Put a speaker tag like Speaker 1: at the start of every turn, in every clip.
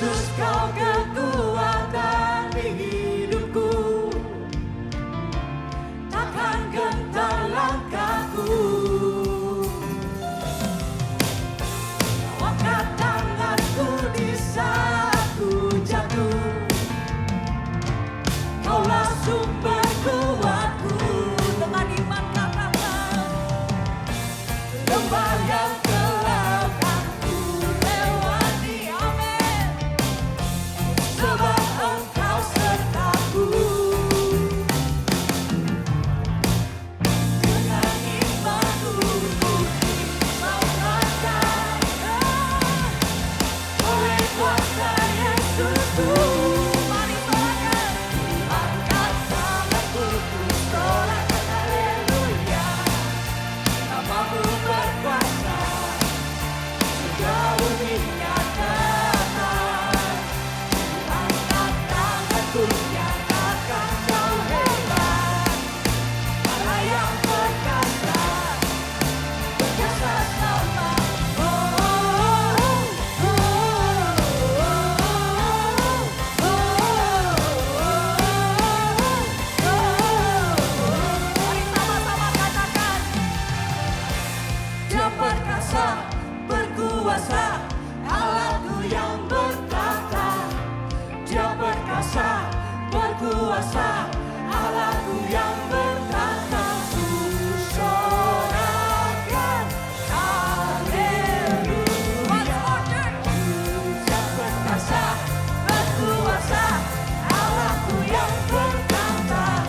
Speaker 1: Yesus kau kekuatan di hidupku, takkan gentar langkahku. Kau angkat tanganku di saat ku jatuh, Kaulah sumber kuatku. Dengan iman katakan, lembah yang telah ku lewati, amin, sebab Engkau sertaku. Dengan imanku puji kau rasakan, oleh kuasa Yesusku. Mari sorakan, angkat tanganku, ku sorakan haleluya. Namamu berkuasa, sejauh dinyatakan. Angkat tanganku, nyatakan kau hebat. Allah yang perkasa, perkasa selama. Mari sama-sama katakan, Dia perkasa, berkuasa, Allahku yang bertata. Dia perkasa, berkuasa, Allahku yang bertata. Ku sorakan haleluya. Dia perkasa, berkuasa, Allahku yang bertata.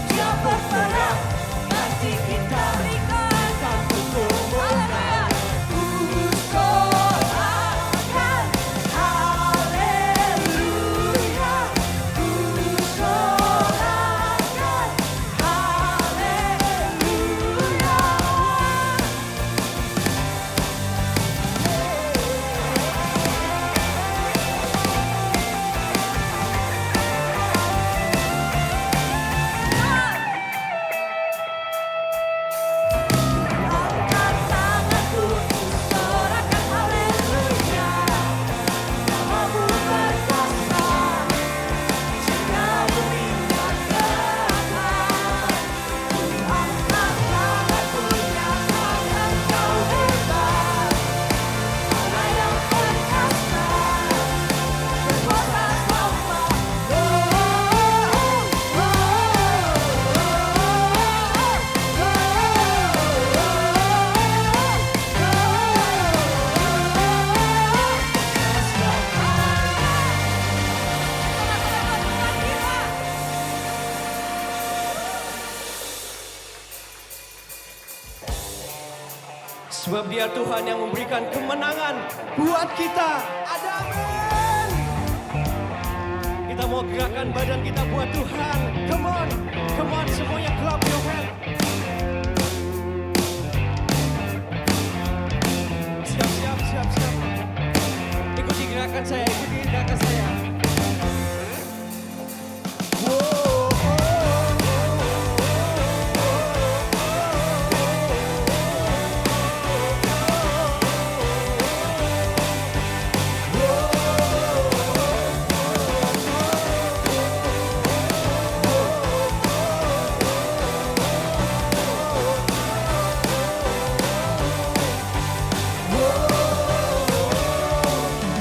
Speaker 1: Dia berperang, nanti kita berikan kemenangan. Ku sorakan haleluya. Ku sorakan haleluya. Angkat tanganku, ku sorakan haleluya. Namamu berkuasa, sejauh dinyatakan. Angkat tanganku, nyatakan kau hebat. Allah yang perkasa, berkuasa selama.
Speaker 2: Sebab Dia Tuhan yang memberikan kemenangan buat kita. Ada amin. Kita mau gerakan badan kita buat Tuhan. Come on, semuanya clap your hand. Siap. Ikuti gerakan saya.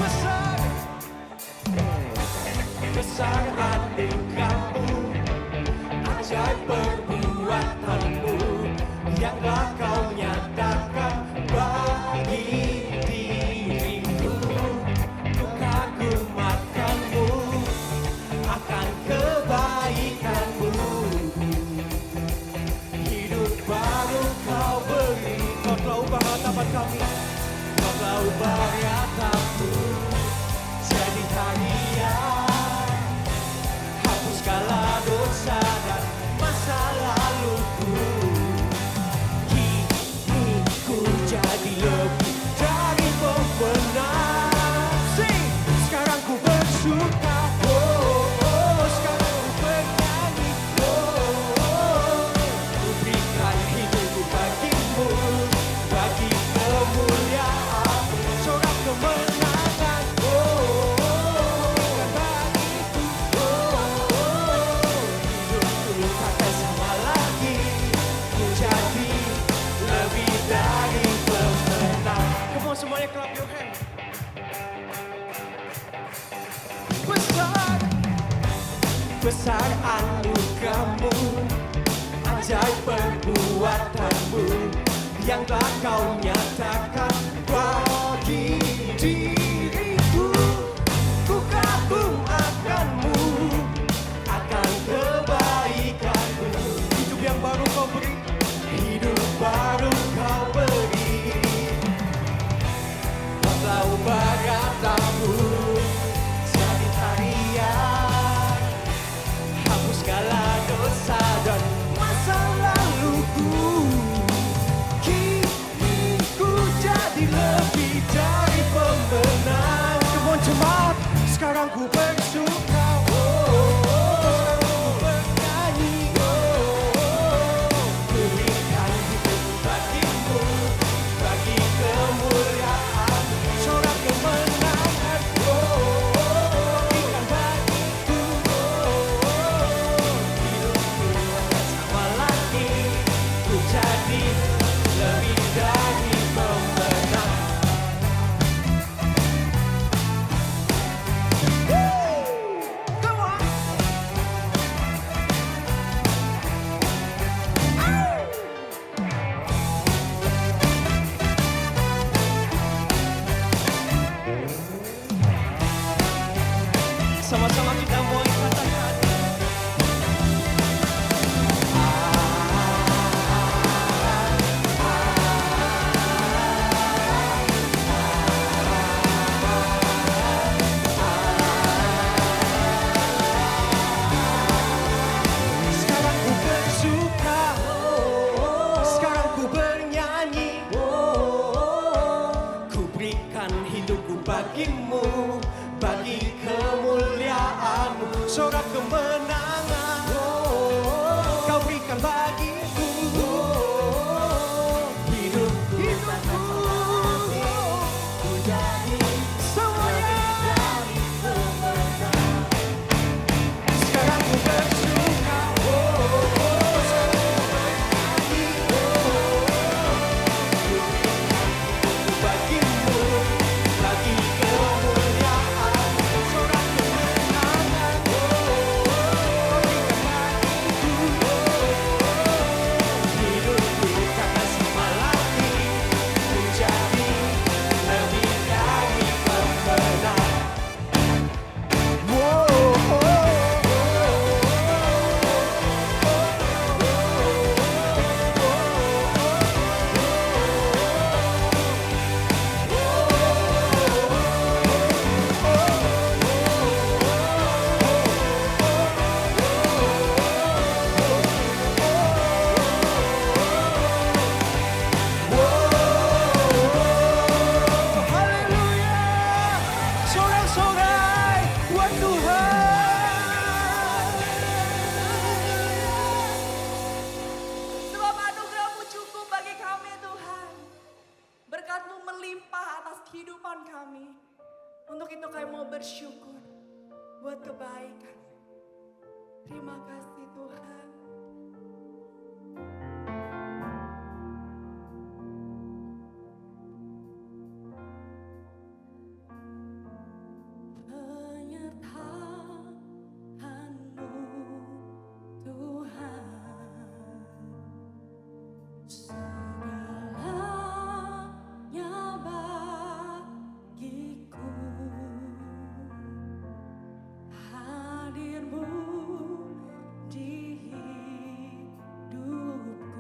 Speaker 2: Besar besar anugerahmu, ajaib perbuatanmu yang telah kau nyatakan bagi diriku. Ku kagum akanmu, akan kebaikanmu. Hidup yang baru kau beri, hidup baru kau beri. Kau telah ubah katamu jadi tarian, hapus segala dosa dan masa laluku. Kini ku jadi lebih dari pemenang. Come on jemaat, sekarang ku bersuka. Sekarang ku bernyanyi. Ku berikan hidup bagimu, bagi kemuliaan, sorak kemenangan. Berikan bagiku. Hidupku akan sama lagi. Ku jadi lebih dari pemenang. Come on. Sama-sama kita mulai katakan. Sekarang ku bersuka, sekarang ku bernyanyi. Ku berikan hidupku bagimu, bagi kemuliaanmu, sorak kemenangan. Kau berikan bagiku. Hidupku ku jadi semuanya. Sekarang ku bersuka, sekarang ku bernyanyi. Bagimu, bagi kemuliaan, sorak kemenangan. Kau berikan bagiku. Hidupku takkan sama lagi. Ku jadi lebih dari pemenang. Haleluya, sorak-sorai buat Tuhan.
Speaker 1: Sebab anugerah-Mu cukup bagi kami Tuhan. Berkat-Mu melimpah atas kehidupan kami. Untuk itu kami mau bersyukur buat kebaikan. Terima kasih Tuhan. Penyertaan-Mu Tuhan, segalanya bagiku. Hadir-Mu di hidupku.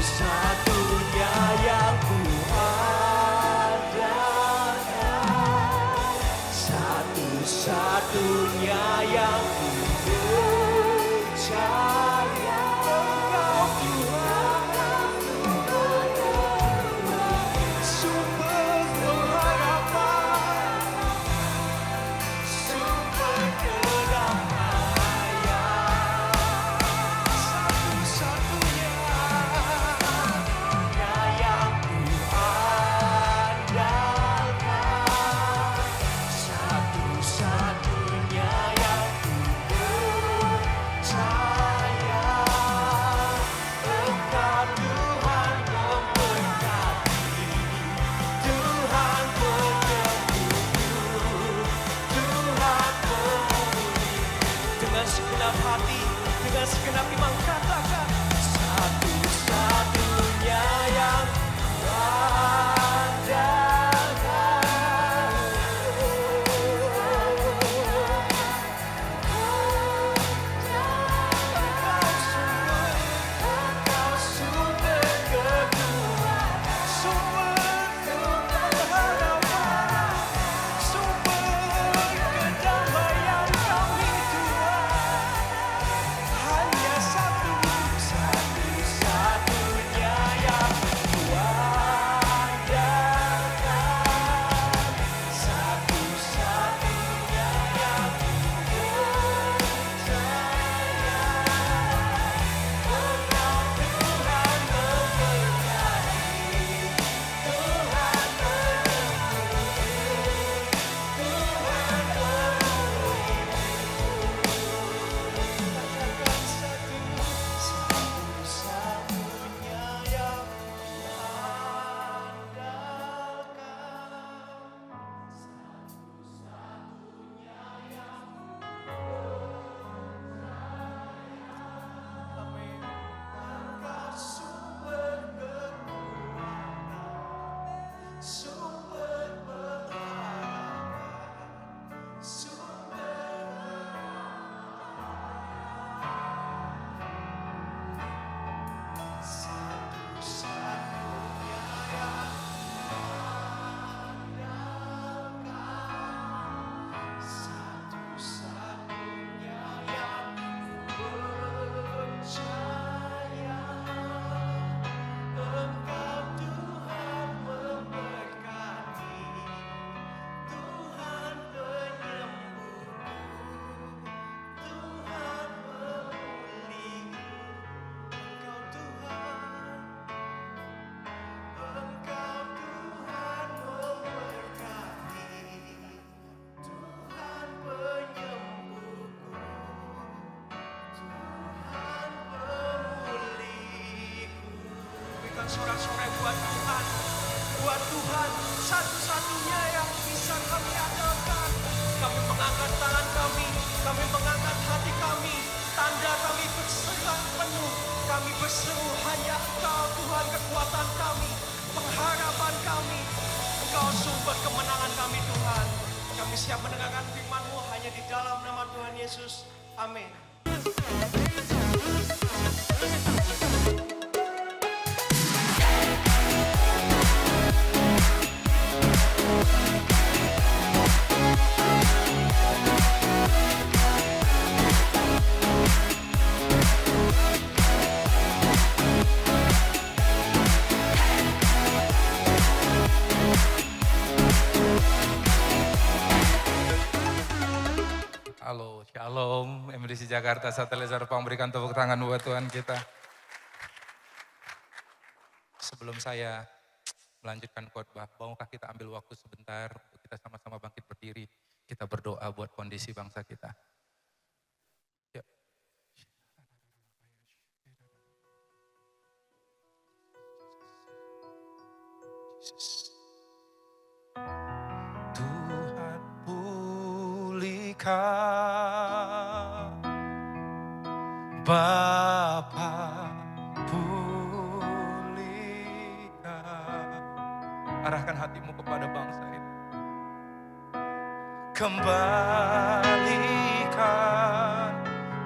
Speaker 2: Satu-satunya yang ku andalkan, satu-satunya yang ku percaya. Engkau Tuhan, sumber pengharapan, sumber kedamaian. Satu-satunya yang ku andalkan, satu-satunya yang ku percaya. Engkau Tuhan memberkati, Tuhan penyembuhku, Tuhan pemulih. Dengan segenap hati, dengan segenap iman katakan, satu-satunya yang ku andalkan. Engkau sumber kekuatan, sumber pengharapan, sumber kedamaian kami Tuhan. Hanya satu-satunya yang ku andalkan, satu-satunya yang ku percaya. Engkau Tuhan memberkati, Tuhan penyembuh, Tuhan pemulih. Katakan satu-satunya yang ku andalkan. Amin. Engkau sumber kekuatan, sumber pengharapan, satu-satunya yang andalkan, satu-satunya yang ku percaya. Engkau Tuhan memberkati, Tuhan penyembuhku, Tuhan pemulihku. Engkau Tuhan, Engkau Tuhan memberkati, Tuhan penyembuhku, Tuhan pemulihku. Berikan sorak-sorai buat Tuhan, buat Tuhan, satu-satunya yang bisa kami andalkan. Kami mengangkat tangan kami mengangkat hati kami, tanda kami berserah penuh. Kami berseru hanya Engkau Tuhan kekuatan kami, pengharapan kami. Engkau sumber kemenangan kami Tuhan. Kami siap mendengarkan firman-Mu hanya di dalam nama Tuhan Yesus. Amin.
Speaker 3: Halo, Shalom, MDC Jakarta, Satelit Serpong, berikan tepuk tangan buat Tuhan kita. Sebelum saya melanjutkan khotbah, maukah kita ambil waktu sebentar untuk kita sama-sama bangkit berdiri, kita berdoa buat kondisi bangsa kita. Yuk. Tuhan pulihkan, Bapa pulihkan. Arahkan hatimu kepada bangsa ini. Kembalikan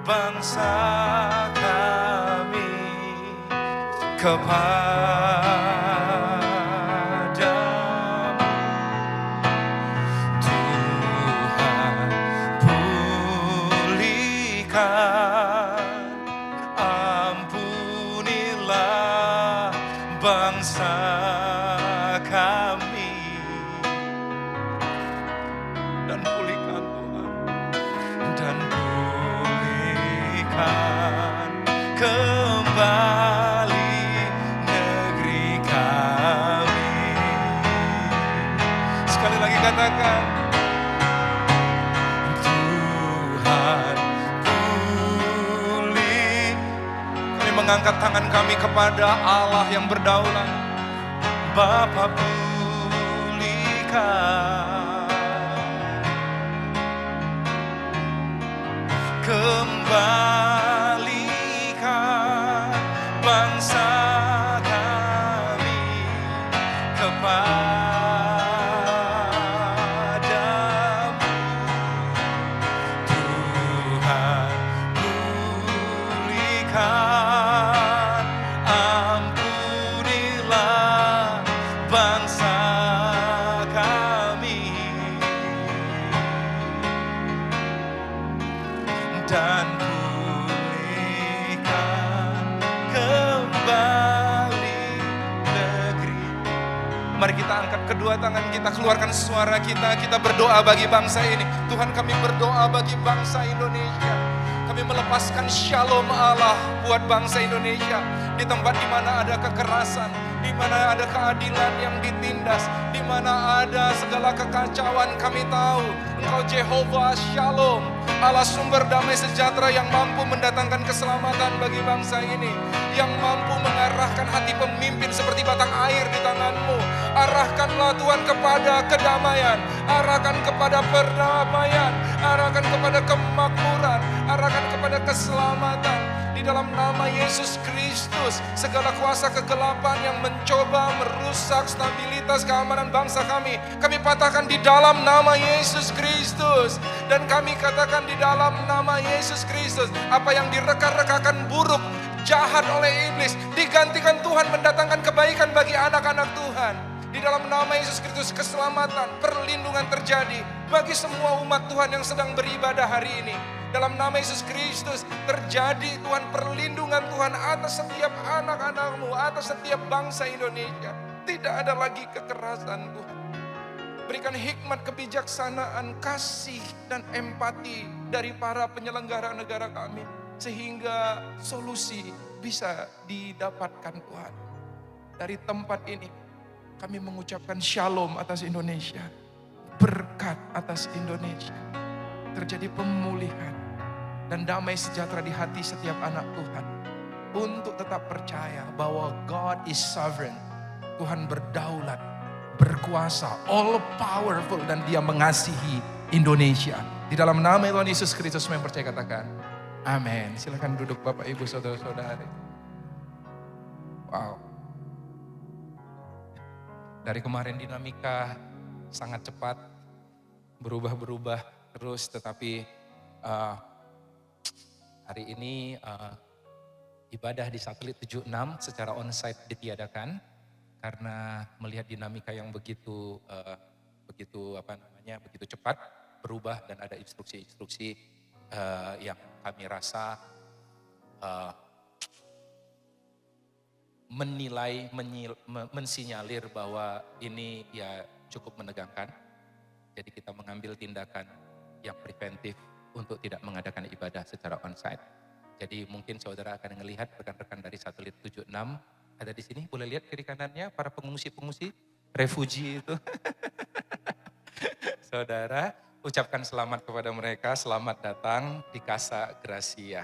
Speaker 3: bangsa kami, kepadamu. Tuhan pulihkan, ampunilah bangsa kami. Dan pulihkan Tuhan, dan pulihkan kembali negeri kami. Sekali lagi katakan, Tuhan pulih. Kami mengangkat tangan kami kepada Allah yang berdaulat. Bapa pulihkan, kembalikan bangsa kami kepadamu. Tuhan pulihkan, ampunilah bangsa kami. Dan pulihkan kembali negeri. Mari kita angkat kedua tangan kita, keluarkan suara kita, kita berdoa bagi bangsa ini. Tuhan, kami berdoa bagi bangsa Indonesia. Kami melepaskan shalom Allah buat bangsa Indonesia. Di tempat di mana ada kekerasan, di mana ada keadilan yang ditindas, di mana ada segala kekacauan, kami tahu Engkau Jehovah Shalom, Allah sumber damai sejahtera yang mampu mendatangkan keselamatan bagi bangsa ini, yang mampu mengarahkan hati pemimpin seperti batang air di tangan-Mu. Arahkanlah Tuhan kepada kedamaian, arahkan kepada perdamaian, arahkan kepada kemakmuran, arahkan kepada keselamatan. Di dalam nama Yesus Kristus, segala kuasa kegelapan yang mencoba merusak stabilitas keamanan bangsa kami patahkan di dalam nama Yesus Kristus. Dan kami katakan di dalam nama Yesus Kristus, apa yang direka-rekakan buruk, jahat oleh iblis, digantikan Tuhan mendatangkan kebaikan bagi anak-anak Tuhan. Di dalam nama Yesus Kristus, keselamatan, perlindungan terjadi bagi semua umat Tuhan yang sedang beribadah hari ini. Dalam nama Yesus Kristus terjadi Tuhan, perlindungan Tuhan atas setiap anak-anak-Mu, atas setiap bangsa Indonesia. Tidak ada lagi kekerasan Tuhan. Berikan hikmat, kebijaksanaan, kasih dan empati dari para penyelenggara negara kami, sehingga solusi bisa didapatkan Tuhan. Dari tempat ini kami mengucapkan shalom atas Indonesia, berkat atas Indonesia. Terjadi pemulihan dan damai sejahtera di hati setiap anak Tuhan, untuk tetap percaya bahwa God is sovereign. Tuhan berdaulat, berkuasa, all powerful, dan Dia mengasihi Indonesia. Di dalam nama Tuhan Yesus Kristus yang percaya katakan amin. Silakan duduk Bapak Ibu Saudara-saudari. Wow. Dari kemarin dinamika sangat cepat, berubah-berubah terus, tetapi hari ini ibadah di satelit 76 secara onsite ditiadakan karena melihat dinamika yang begitu cepat berubah, dan ada instruksi-instruksi yang kami rasa mensinyalir bahwa ini ya cukup menegangkan. Jadi kita mengambil tindakan yang preventif untuk tidak mengadakan ibadah secara onsite. Jadi mungkin saudara akan melihat rekan-rekan dari satelit 76 ada di sini. Boleh lihat kiri kanannya para pengungsi-pengungsi, refugee itu. Saudara, ucapkan selamat kepada mereka, selamat datang di Casa Gracia.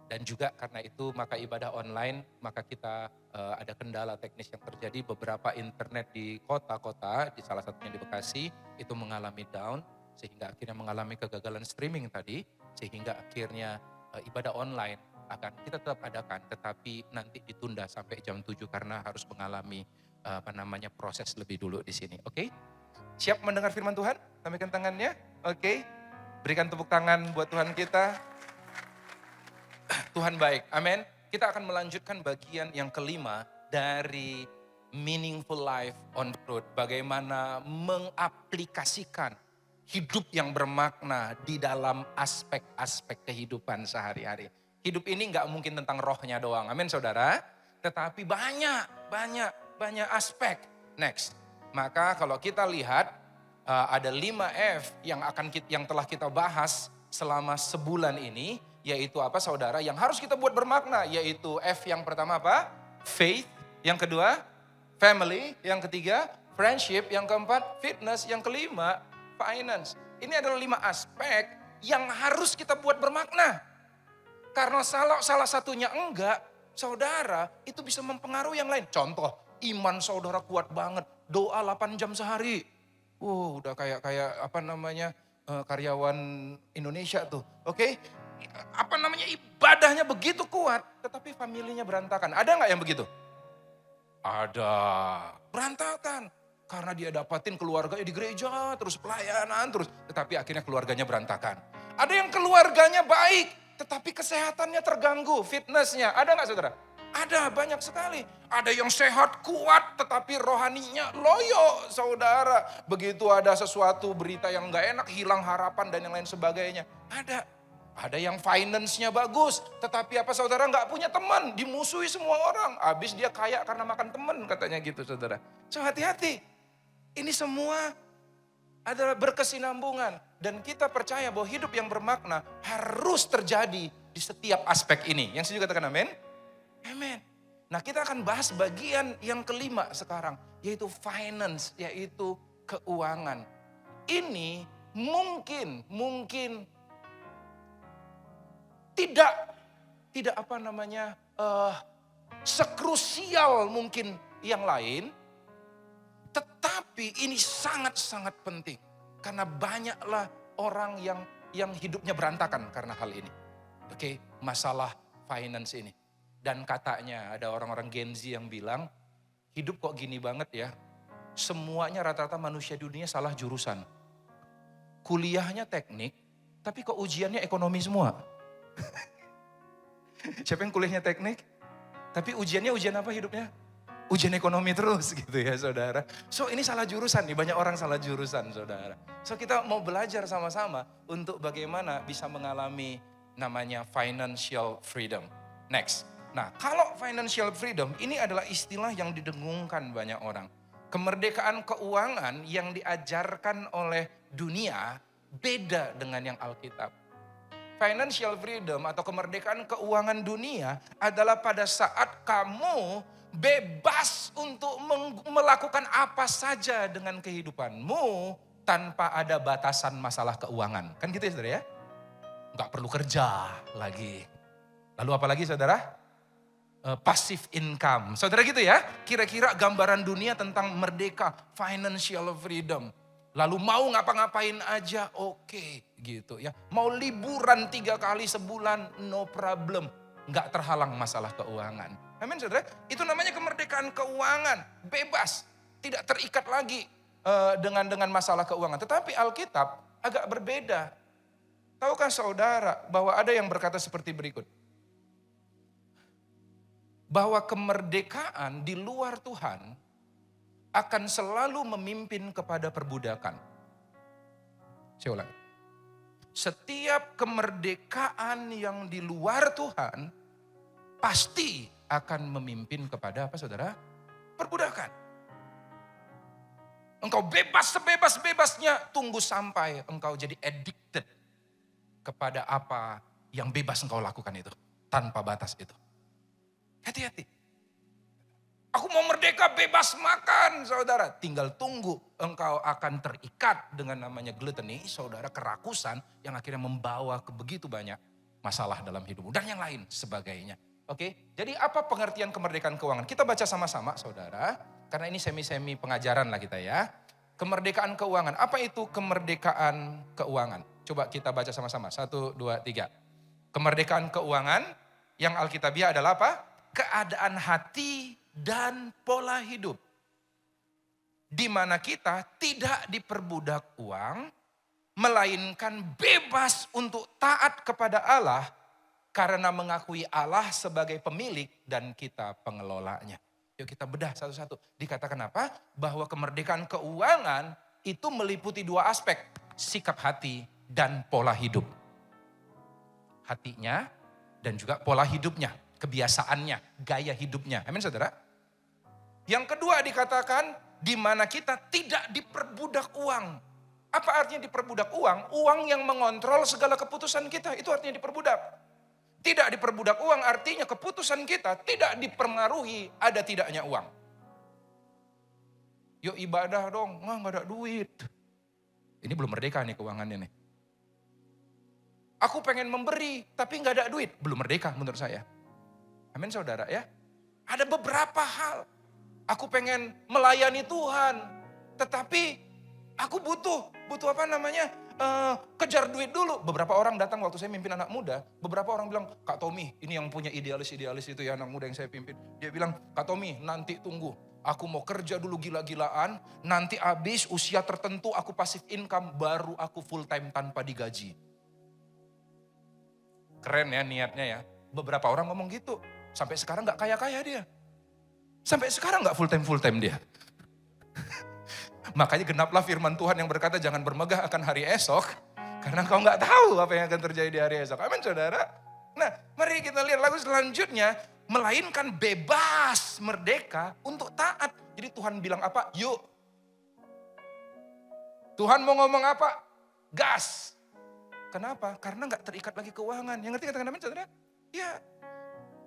Speaker 3: Dan juga karena itu maka ibadah online, maka kita ada kendala teknis yang terjadi. Beberapa internet di kota-kota, di salah satunya di Bekasi, itu mengalami down, sehingga akhirnya mengalami kegagalan streaming tadi, sehingga akhirnya ibadah online akan kita tetap adakan, tetapi nanti ditunda sampai jam 7 karena harus mengalami proses lebih dulu di sini. Oke? Siap mendengar firman Tuhan? Sampaikan tangannya. Oke? Berikan tepuk tangan buat Tuhan kita. Tuhan baik, amin. Kita akan melanjutkan bagian yang kelima dari Meaningful Life on the Road. Bagaimana mengaplikasikan hidup yang bermakna di dalam aspek-aspek kehidupan sehari-hari. Hidup ini nggak mungkin tentang rohnya doang, amin saudara. Tetapi banyak aspek. Next, maka kalau kita lihat ada 5 F yang telah kita bahas selama sebulan ini, yaitu apa saudara? Yang harus kita buat bermakna, yaitu F yang pertama apa? Faith. Yang kedua, family. Yang ketiga, friendship. Yang keempat, fitness. Yang kelima, finance. Ini adalah 5 aspek yang harus kita buat bermakna. Karena salah satunya enggak, saudara, itu bisa mempengaruhi yang lain. Contoh, iman saudara kuat banget, doa 8 jam sehari. Wow, udah kayak karyawan Indonesia tuh. Oke? Ibadahnya begitu kuat, tetapi familinya berantakan. Ada nggak yang begitu? Ada. Berantakan. Karena dia dapatin keluarganya di gereja, terus pelayanan, terus. Tetapi akhirnya keluarganya berantakan. Ada yang keluarganya baik, tetapi kesehatannya terganggu, fitnessnya. Ada nggak saudara? Ada, banyak sekali. Ada yang sehat, kuat, tetapi rohaninya loyo, saudara. Begitu ada sesuatu berita yang nggak enak, hilang harapan dan yang lain sebagainya. Ada yang finance-nya bagus, tetapi apa saudara nggak punya teman, dimusuhi semua orang. Habis dia kaya karena makan teman, katanya gitu saudara. So hati-hati, ini semua adalah berkesinambungan. Dan kita percaya bahwa hidup yang bermakna harus terjadi di setiap aspek ini. Yang setuju katakan amin? Amin. Nah kita akan bahas bagian yang kelima sekarang, yaitu finance, yaitu keuangan. Ini mungkin tidak sekrusial mungkin yang lain, tetapi ini sangat-sangat penting. Karena banyaklah orang yang hidupnya berantakan karena hal ini. Oke, masalah finance ini. Dan katanya ada orang-orang Gen Z yang bilang, hidup kok gini banget ya. Semuanya rata-rata manusia di dunia salah jurusan. Kuliahnya teknik, tapi kok ujiannya ekonomi semua. Siapa yang kuliahnya teknik? Tapi ujiannya ujian apa hidupnya? Ujian ekonomi terus gitu ya saudara. So ini salah jurusan nih, banyak orang salah jurusan saudara. So kita mau belajar sama-sama untuk bagaimana bisa mengalami namanya financial freedom. Next. Nah kalau financial freedom ini adalah istilah yang didengungkan banyak orang. Kemerdekaan keuangan yang diajarkan oleh dunia beda dengan yang Alkitab. Financial freedom atau kemerdekaan keuangan dunia adalah pada saat kamu bebas untuk melakukan apa saja dengan kehidupanmu tanpa ada batasan masalah keuangan. Kan gitu ya saudara ya? Nggak perlu kerja lagi. Lalu apa lagi saudara? Passive income. Saudara gitu ya? Kira-kira gambaran dunia tentang merdeka, financial freedom. Lalu mau ngapa-ngapain aja oke, gitu ya. Mau liburan 3 kali sebulan no problem. Nggak terhalang masalah keuangan. Amin saudara. Itu namanya kemerdekaan keuangan. Bebas. Tidak terikat lagi dengan masalah keuangan. Tetapi Alkitab agak berbeda. Tahukah saudara bahwa ada yang berkata seperti berikut. Bahwa kemerdekaan di luar Tuhan akan selalu memimpin kepada perbudakan. Saya ulangi. Setiap kemerdekaan yang di luar Tuhan pasti akan memimpin kepada apa saudara? Perbudakan. Engkau bebas sebebas-bebasnya, tunggu sampai engkau jadi addicted kepada apa yang bebas engkau lakukan itu. Tanpa batas itu. Hati-hati. Aku mau merdeka bebas makan saudara. Tinggal tunggu engkau akan terikat dengan namanya gluttony saudara, kerakusan yang akhirnya membawa ke begitu banyak masalah dalam hidupmu. Dan yang lain sebagainya. Oke, jadi apa pengertian kemerdekaan keuangan? Kita baca sama-sama saudara. Karena ini semi-semi pengajaran lah kita ya. Kemerdekaan keuangan, apa itu kemerdekaan keuangan? Coba kita baca sama-sama, 1, 2, 3. Kemerdekaan keuangan yang Alkitabiah adalah apa? Keadaan hati dan pola hidup. Di mana kita tidak diperbudak uang, melainkan bebas untuk taat kepada Allah karena mengakui Allah sebagai pemilik dan kita pengelolanya. Yuk kita bedah satu-satu. Dikatakan apa? Bahwa kemerdekaan keuangan itu meliputi dua aspek. Sikap hati dan pola hidup. Hatinya dan juga pola hidupnya, kebiasaannya, gaya hidupnya. Amin saudara? Yang kedua dikatakan di mana kita tidak diperbudak uang. Apa artinya diperbudak uang? Uang yang mengontrol segala keputusan kita, itu artinya diperbudak. Tidak diperbudak uang artinya keputusan kita tidak dipengaruhi ada tidaknya uang. Yuk ibadah dong, nggak ada duit. Ini belum merdeka nih keuangannya nih. Aku pengen memberi, tapi nggak ada duit. Belum merdeka menurut saya. Amin saudara ya. Ada beberapa hal. Aku pengen melayani Tuhan. Tetapi aku butuh apa namanya? Kejar duit dulu. Beberapa orang datang waktu saya mimpin anak muda. Beberapa orang bilang, Kak Tommy, ini yang punya idealis-idealis itu ya anak muda yang saya pimpin. Dia bilang, Kak Tommy nanti tunggu. Aku mau kerja dulu gila-gilaan. Nanti habis usia tertentu aku passive income. Baru aku full time tanpa digaji. Keren ya niatnya ya. Beberapa orang ngomong gitu. Sampai sekarang gak kaya-kaya dia. Sampai sekarang gak full time dia. Makanya genaplah firman Tuhan yang berkata jangan bermegah akan hari esok. Karena kau gak tahu apa yang akan terjadi di hari esok. Amin saudara. Nah mari kita lihat lagu selanjutnya. Melainkan bebas merdeka untuk taat. Jadi Tuhan bilang apa? Yuk. Tuhan mau ngomong apa? Gas. Kenapa? Karena gak terikat lagi keuangan. Yang ngerti katakan amin saudara? Ya.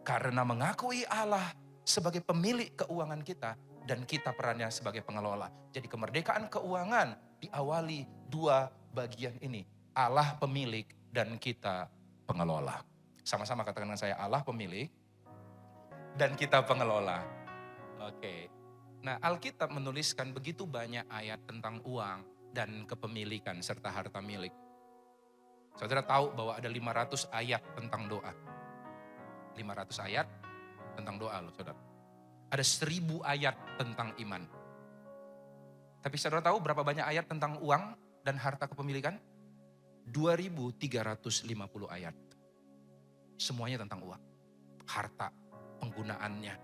Speaker 3: Karena mengakui Allah sebagai pemilik keuangan kita. Dan kita perannya sebagai pengelola. Jadi kemerdekaan keuangan diawali dua bagian ini. Allah pemilik dan kita pengelola. Sama-sama katakan dengan saya, Allah pemilik dan kita pengelola. Oke. Nah Alkitab menuliskan begitu banyak ayat tentang uang dan kepemilikan serta harta milik. Saudara tahu bahwa ada 500 ayat tentang doa. 500 ayat tentang doa loh saudara. Ada 1000 ayat tentang iman. Tapi saudara tahu berapa banyak ayat tentang uang dan harta kepemilikan? 2350 ayat. Semuanya tentang uang, harta, penggunaannya.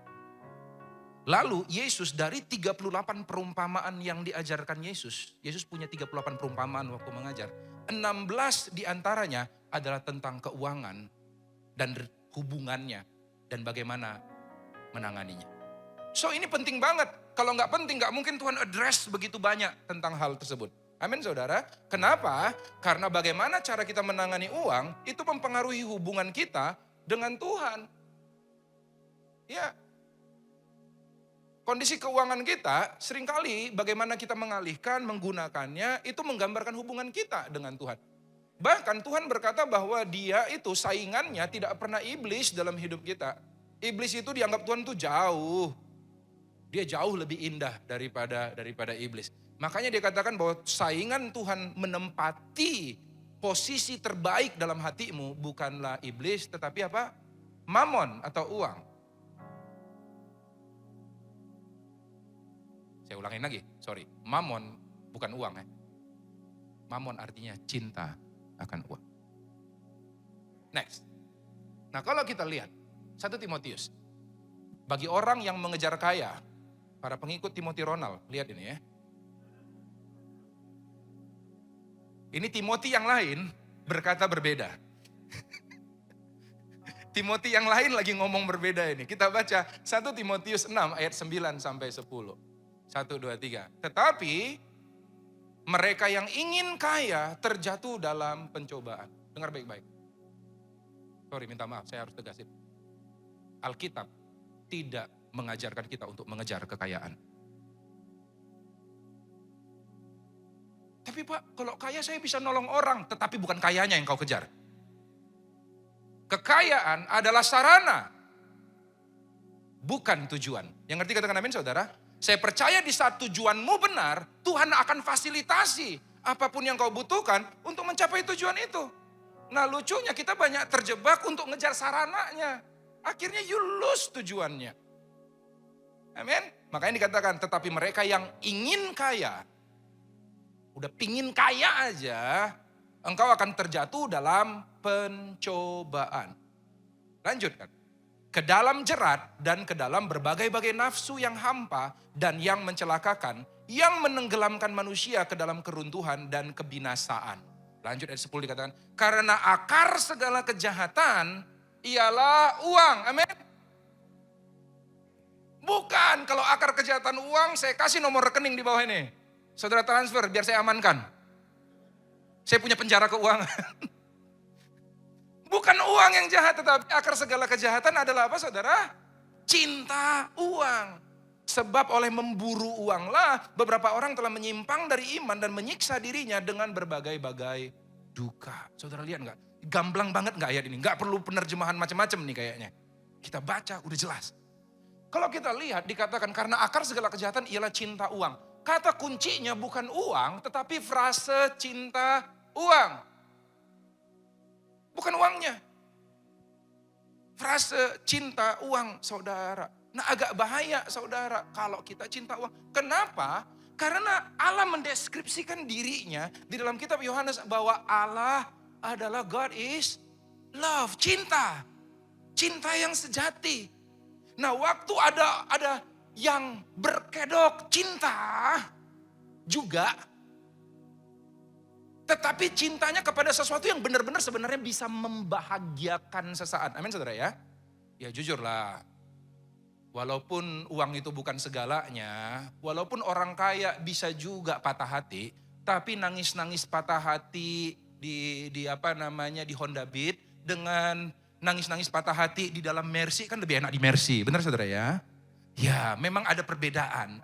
Speaker 3: Lalu Yesus dari 38 perumpamaan yang diajarkan Yesus punya 38 perumpamaan waktu mengajar. 16 diantaranya adalah tentang keuangan dan hubungannya dan bagaimana menanganinya. So ini penting banget. Kalau nggak penting nggak mungkin Tuhan address begitu banyak tentang hal tersebut. Amin saudara. Kenapa? Karena bagaimana cara kita menangani uang itu mempengaruhi hubungan kita dengan Tuhan. Ya. Kondisi keuangan kita seringkali bagaimana kita mengalihkan, menggunakannya itu menggambarkan hubungan kita dengan Tuhan. Bahkan Tuhan berkata bahwa dia itu saingannya tidak pernah iblis dalam hidup kita. Iblis itu dianggap Tuhan tuh jauh. Dia jauh lebih indah daripada iblis. Makanya dia katakan bahwa saingan Tuhan menempati posisi terbaik dalam hatimu bukanlah iblis tetapi apa? Mamon atau uang. Saya ulangin lagi, sorry. Mamon bukan uang ya. Mamon artinya cinta akan uang. Next. Nah kalau kita lihat 1 Timotius. Bagi orang yang mengejar kaya, para pengikut Timothy Ronald, lihat ini ya. Ini Timothy yang lain berkata berbeda. Timothy yang lain lagi ngomong berbeda ini. Kita baca 1 Timotius 6 ayat 9 sampai 10. 1, 2, 3. Tetapi mereka yang ingin kaya terjatuh dalam pencobaan. Dengar baik-baik. Sorry, minta maaf, saya harus tegasin. Alkitab tidak mengajarkan kita untuk mengejar kekayaan. Tapi Pak, kalau kaya saya bisa nolong orang, tetapi bukan kayanya yang kau kejar. Kekayaan adalah sarana, bukan tujuan. Yang ngerti katakan amin saudara? Saya percaya di saat tujuanmu benar, Tuhan akan fasilitasi apapun yang kau butuhkan untuk mencapai tujuan itu. Nah lucunya kita banyak terjebak untuk ngejar sarananya. Akhirnya you lose tujuannya. Amin. Makanya dikatakan, tetapi mereka yang ingin kaya. udah pingin kaya aja, engkau akan terjatuh dalam pencobaan. Lanjutkan. Ke dalam jerat dan ke dalam berbagai-bagai nafsu yang hampa dan yang mencelakakan, yang menenggelamkan manusia ke dalam keruntuhan dan kebinasaan. Lanjut ayat 10 dikatakan, karena akar segala kejahatan ialah uang. Amin. Bukan, kalau akar kejahatan uang, saya kasih nomor rekening di bawah ini. Saudara transfer biar saya amankan. Saya punya penjara keuangan. Bukan uang yang jahat, tetapi akar segala kejahatan adalah apa saudara? Cinta uang. Sebab oleh memburu uanglah beberapa orang telah menyimpang dari iman dan menyiksa dirinya dengan berbagai-bagai duka. Saudara lihat gak? Gamblang banget gak ayat ini? Gak perlu penerjemahan macam-macam nih kayaknya. Kita baca udah jelas. Kalau kita lihat dikatakan karena akar segala kejahatan ialah cinta uang. Kata kuncinya bukan uang tetapi frase cinta uang. Bukan uangnya. Frase cinta uang saudara. Nah agak bahaya saudara kalau kita cinta uang. Kenapa? Karena Allah mendeskripsikan dirinya di dalam kitab Yohanes bahwa Allah adalah God is love. Cinta. Cinta yang sejati. Nah waktu ada yang berkedok cinta juga. Tetapi cintanya kepada sesuatu yang benar-benar sebenarnya bisa membahagiakan sesaat. Amin saudara ya. Ya jujurlah. Walaupun uang itu bukan segalanya. Walaupun orang kaya bisa juga patah hati. Tapi nangis-nangis patah hati di Honda Beat. Dengan nangis-nangis patah hati di dalam Mercy. Kan lebih enak di Mercy. Benar saudara ya. Ya memang ada perbedaan.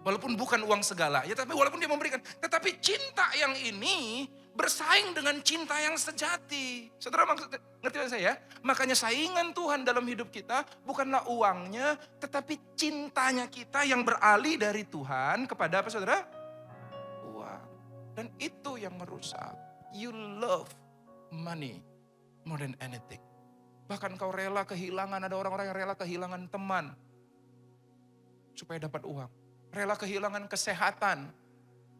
Speaker 3: Walaupun bukan uang segala, ya tapi walaupun dia memberikan. Tetapi cinta yang ini bersaing dengan cinta yang sejati. Saudara ngerti maksud saya? Makanya saingan Tuhan dalam hidup kita bukanlah uangnya, tetapi cintanya kita yang beralih dari Tuhan kepada apa saudara? Uang. Dan itu yang merusak. You love money more than anything. Bahkan kau rela kehilangan, ada orang-orang yang rela kehilangan teman supaya dapat uang. Rela kehilangan kesehatan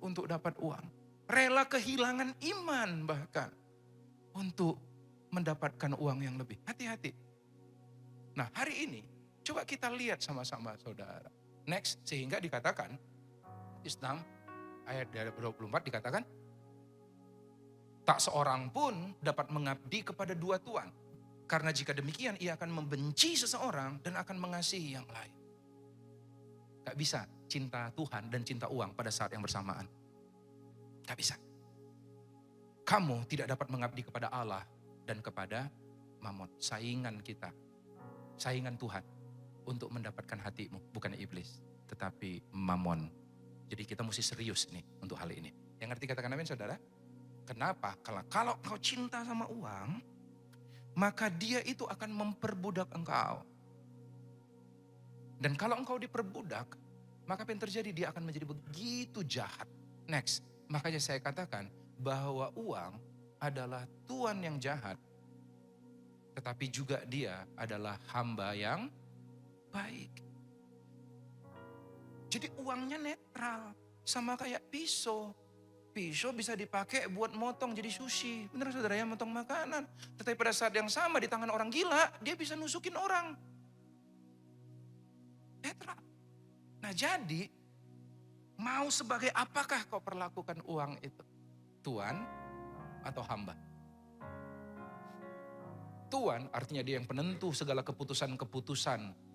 Speaker 3: untuk dapat uang. Rela kehilangan iman bahkan untuk mendapatkan uang yang lebih. Hati-hati. Nah hari ini coba kita lihat sama-sama saudara. Next, sehingga dikatakan, Islam ayat 24 dikatakan, tak seorang pun dapat mengabdi kepada dua tuan. Karena jika demikian ia akan membenci seseorang dan akan mengasihi yang lain. Gak bisa cinta Tuhan dan cinta uang pada saat yang bersamaan. Gak bisa. Kamu tidak dapat mengabdi kepada Allah dan kepada Mammon. Saingan kita. Saingan Tuhan untuk mendapatkan hatimu. Bukan iblis, tetapi Mammon. Jadi kita mesti serius nih untuk hal ini. Yang ngerti katakan amin saudara? Kenapa? Kalau kau cinta sama uang, maka dia itu akan memperbudak engkau. Dan kalau engkau diperbudak, maka apa yang terjadi? Dia akan menjadi begitu jahat. Next, makanya saya katakan bahwa uang adalah tuan yang jahat. Tetapi juga dia adalah hamba yang baik. Jadi uangnya netral, sama kayak pisau. Pisau bisa dipakai buat motong jadi sushi. Benar saudara ya, motong makanan. Tetapi pada saat yang sama di tangan orang gila, dia bisa nusukin orang. Netral. Nah jadi, mau sebagai apakah kau perlakukan uang itu? Tuan atau hamba? Tuan artinya dia yang penentu segala keputusan-keputusan.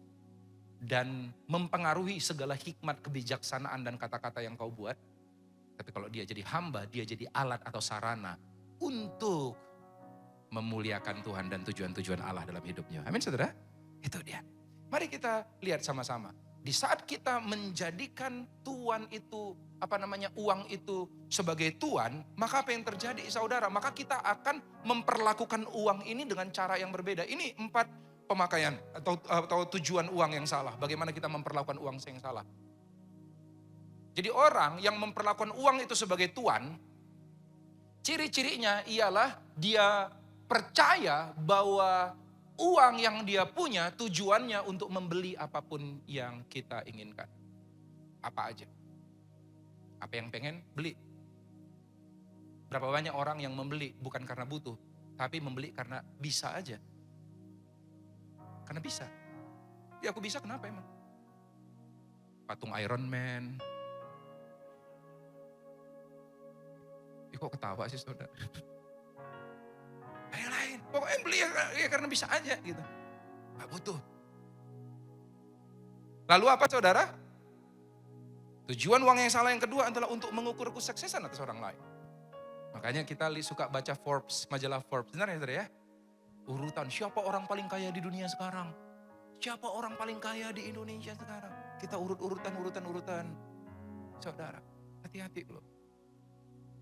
Speaker 3: Dan mempengaruhi segala hikmat, kebijaksanaan dan kata-kata yang kau buat. Tapi kalau dia jadi hamba, dia jadi alat atau sarana untuk memuliakan Tuhan dan tujuan-tujuan Allah dalam hidupnya. Amin saudara? Itu dia. Mari kita lihat sama-sama. Di saat kita menjadikan tuan itu, uang itu sebagai tuan, maka apa yang terjadi saudara? Maka kita akan memperlakukan uang ini dengan cara yang berbeda. Ini 4 pemakaian atau tujuan uang yang salah. Bagaimana kita memperlakukan uang yang salah? Jadi orang yang memperlakukan uang itu sebagai tuan, ciri-cirinya ialah dia percaya bahwa uang yang dia punya tujuannya untuk membeli apapun yang kita inginkan. Apa aja. Apa yang pengen, beli. Berapa banyak orang yang membeli bukan karena butuh, tapi membeli karena bisa aja. Karena bisa. Ya aku bisa, kenapa emang? Patung Iron Man. Kok ketawa sih saudara? Ada yang lain, pokoknya beli ya karena bisa aja gitu. Gak butuh. Lalu apa saudara? Tujuan uang yang salah yang kedua adalah untuk mengukur kesuksesan atas orang lain. Makanya kita suka baca Forbes, majalah Forbes. Benar ya saudara ya? Urutan siapa orang paling kaya di dunia sekarang? Siapa orang paling kaya di Indonesia sekarang? Kita urutan. Saudara, hati-hati loh.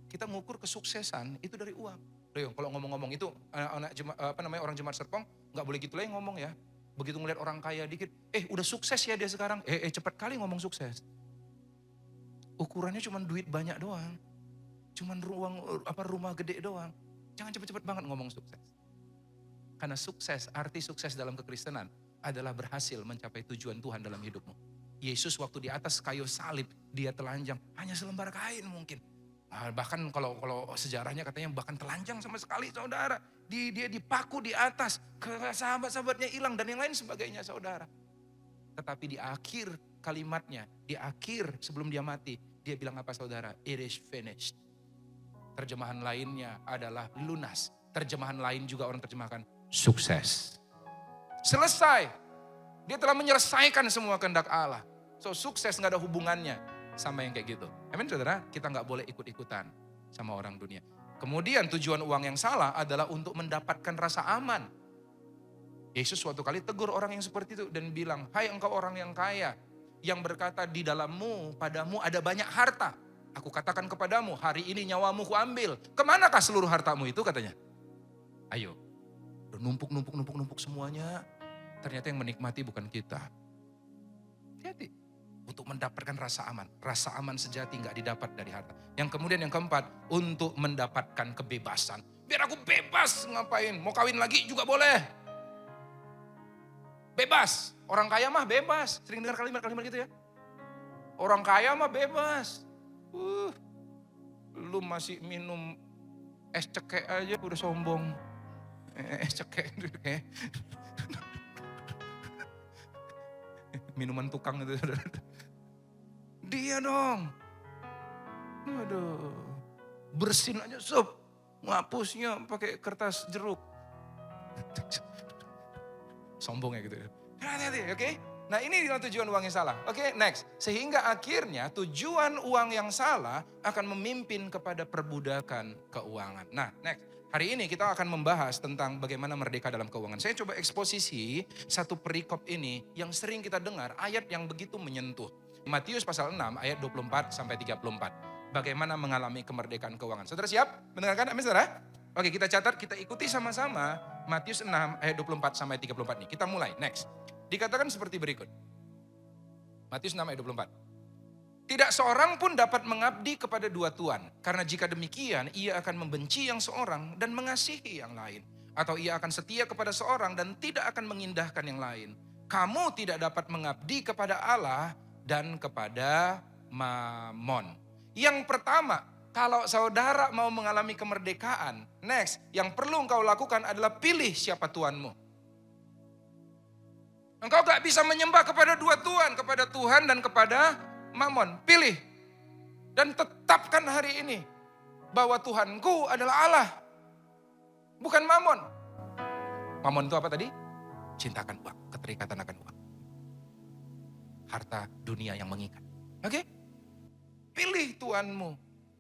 Speaker 3: Kita mengukur kesuksesan itu dari uang. Loh, kalau ngomong-ngomong itu orang Jemaat Serpong nggak boleh gitu lagi ngomong ya. Begitu ngeliat orang kaya dikit, udah sukses ya dia sekarang. Cepet kali ngomong sukses. Ukurannya cuma duit banyak doang. Cuman rumah gede doang. Jangan cepet-cepet banget ngomong sukses. Karena arti sukses dalam kekristenan adalah berhasil mencapai tujuan Tuhan dalam hidupmu. Yesus waktu di atas kayu salib, dia telanjang hanya selembar kain mungkin. Bahkan kalau sejarahnya katanya bahkan telanjang sama sekali saudara. Dia dipaku di atas, sahabat-sahabatnya hilang dan yang lain sebagainya saudara. Tetapi di akhir kalimatnya, di akhir sebelum dia mati, dia bilang apa saudara? It is finished. Terjemahan lainnya adalah lunas. Terjemahan lain juga orang terjemahkan sukses. Selesai. Dia telah menyelesaikan semua kehendak Allah. So sukses gak ada hubungannya sama yang kayak gitu. Amin saudara, kita gak boleh ikut-ikutan sama orang dunia. Kemudian tujuan uang yang salah adalah untuk mendapatkan rasa aman. Yesus suatu kali tegur orang yang seperti itu dan bilang, hai engkau orang yang kaya, yang berkata di dalammu, padamu ada banyak harta. Aku katakan kepadamu, hari ini nyawamu kuambil. Kemanakah seluruh hartamu itu katanya? Ayo, udah numpuk semuanya. Ternyata yang menikmati bukan kita. Hati-hati. Untuk mendapatkan rasa aman. Rasa aman sejati gak didapat dari harta. Yang kemudian yang keempat, untuk mendapatkan kebebasan. Biar aku bebas ngapain, mau kawin lagi juga boleh. Bebas, orang kaya mah bebas. Sering dengar kalimat-kalimat gitu ya. Orang kaya mah bebas. Lu masih minum es cekek aja udah sombong. Es cekek kayak minuman tukang itu. Dia dong. Aduh. Bersin aja sup. Ngapusnya pakai kertas jeruk. Sombong ya gitu. Hati-hati, oke? Nah ini tujuan uang yang salah. Oke, next. Sehingga akhirnya tujuan uang yang salah akan memimpin kepada perbudakan keuangan. Nah, next. Hari ini kita akan membahas tentang bagaimana merdeka dalam keuangan. Saya coba eksposisi satu perikop ini yang sering kita dengar, ayat yang begitu menyentuh. Matius pasal 6 ayat 24 sampai 34. Bagaimana mengalami kemerdekaan keuangan. Saudara siap mendengarkan? Amin saudara? Oke, kita catat, kita ikuti sama-sama Matius 6 ayat 24 sampai 34 nih. Kita mulai, next. Dikatakan seperti berikut. Matius 6 ayat 24. Tidak seorang pun dapat mengabdi kepada dua tuan. Karena jika demikian, ia akan membenci yang seorang dan mengasihi yang lain. Atau ia akan setia kepada seorang dan tidak akan mengindahkan yang lain. Kamu tidak dapat mengabdi kepada Allah dan kepada Mamon. Yang pertama, kalau saudara mau mengalami kemerdekaan, next, yang perlu engkau lakukan adalah pilih siapa tuanmu. Engkau gak bisa menyembah kepada dua tuan, kepada Tuhan dan kepada Mamon. Pilih dan tetapkan hari ini bahwa Tuhanku adalah Allah, bukan Mamon. Mamon itu apa tadi? Cintakan uang, keterikatan akan uang. Harta dunia yang mengikat. Oke? Pilih Tuhanmu.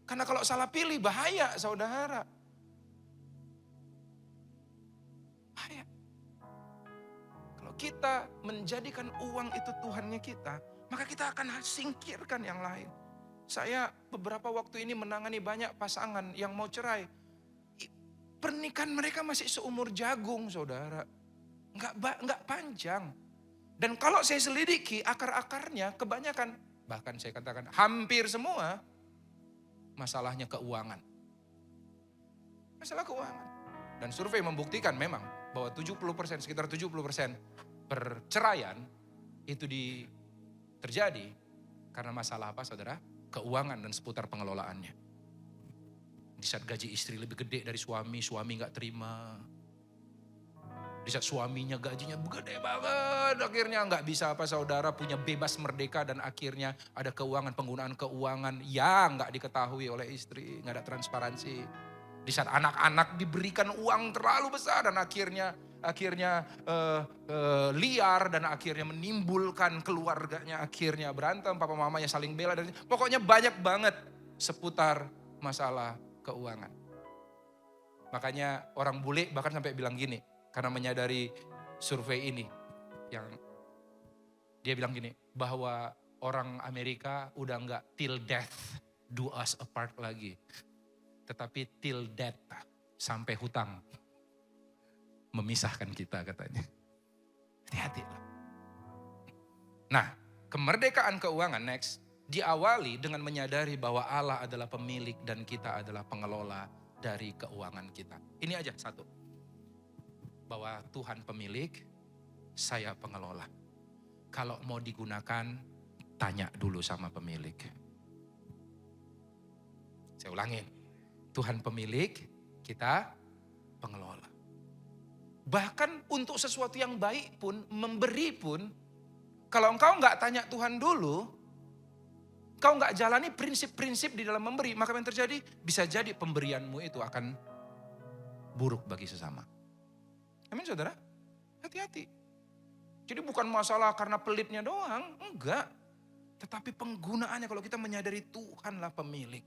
Speaker 3: Karena kalau salah pilih bahaya saudara. Bahaya. Kalau kita menjadikan uang itu Tuhannya kita, maka kita akan singkirkan yang lain. Saya beberapa waktu ini menangani banyak pasangan yang mau cerai. Pernikahan mereka masih seumur jagung saudara. Enggak panjang. Dan kalau saya selidiki akar-akarnya kebanyakan, bahkan saya katakan hampir semua, masalahnya keuangan. Masalah keuangan. Dan survei membuktikan memang bahwa 70%, sekitar 70% perceraian itu terjadi karena masalah apa saudara? Keuangan dan seputar pengelolaannya. Di saat gaji istri lebih gede dari suami, suami gak terima. Di saat suaminya gajinya gede banget, akhirnya gak bisa apa saudara, punya bebas merdeka dan akhirnya ada penggunaan keuangan yang gak diketahui oleh istri, gak ada transparansi. Di saat anak-anak diberikan uang terlalu besar dan akhirnya liar dan akhirnya menimbulkan keluarganya, akhirnya berantem, papa mamanya saling bela, dan pokoknya banyak banget seputar masalah keuangan. Makanya orang bule bahkan sampai bilang gini, karena menyadari survei ini, yang dia bilang gini, bahwa orang Amerika udah enggak till death do us apart lagi, tetapi till death sampai hutang memisahkan kita katanya. Hati-hati loh. Nah, kemerdekaan keuangan next diawali dengan menyadari bahwa Allah adalah pemilik dan kita adalah pengelola dari keuangan kita. Ini aja satu. Bahwa Tuhan pemilik, saya pengelola. Kalau mau digunakan, tanya dulu sama pemilik. Saya ulangin. Tuhan pemilik, kita pengelola. Bahkan untuk sesuatu yang baik pun, memberi pun, kalau engkau nggak tanya Tuhan dulu, kau nggak jalani prinsip-prinsip di dalam memberi, maka yang terjadi bisa jadi pemberianmu itu akan buruk bagi sesama. Amin saudara? Hati-hati. Jadi bukan masalah karena pelitnya doang, enggak. Tetapi penggunaannya kalau kita menyadari Tuhanlah pemilik.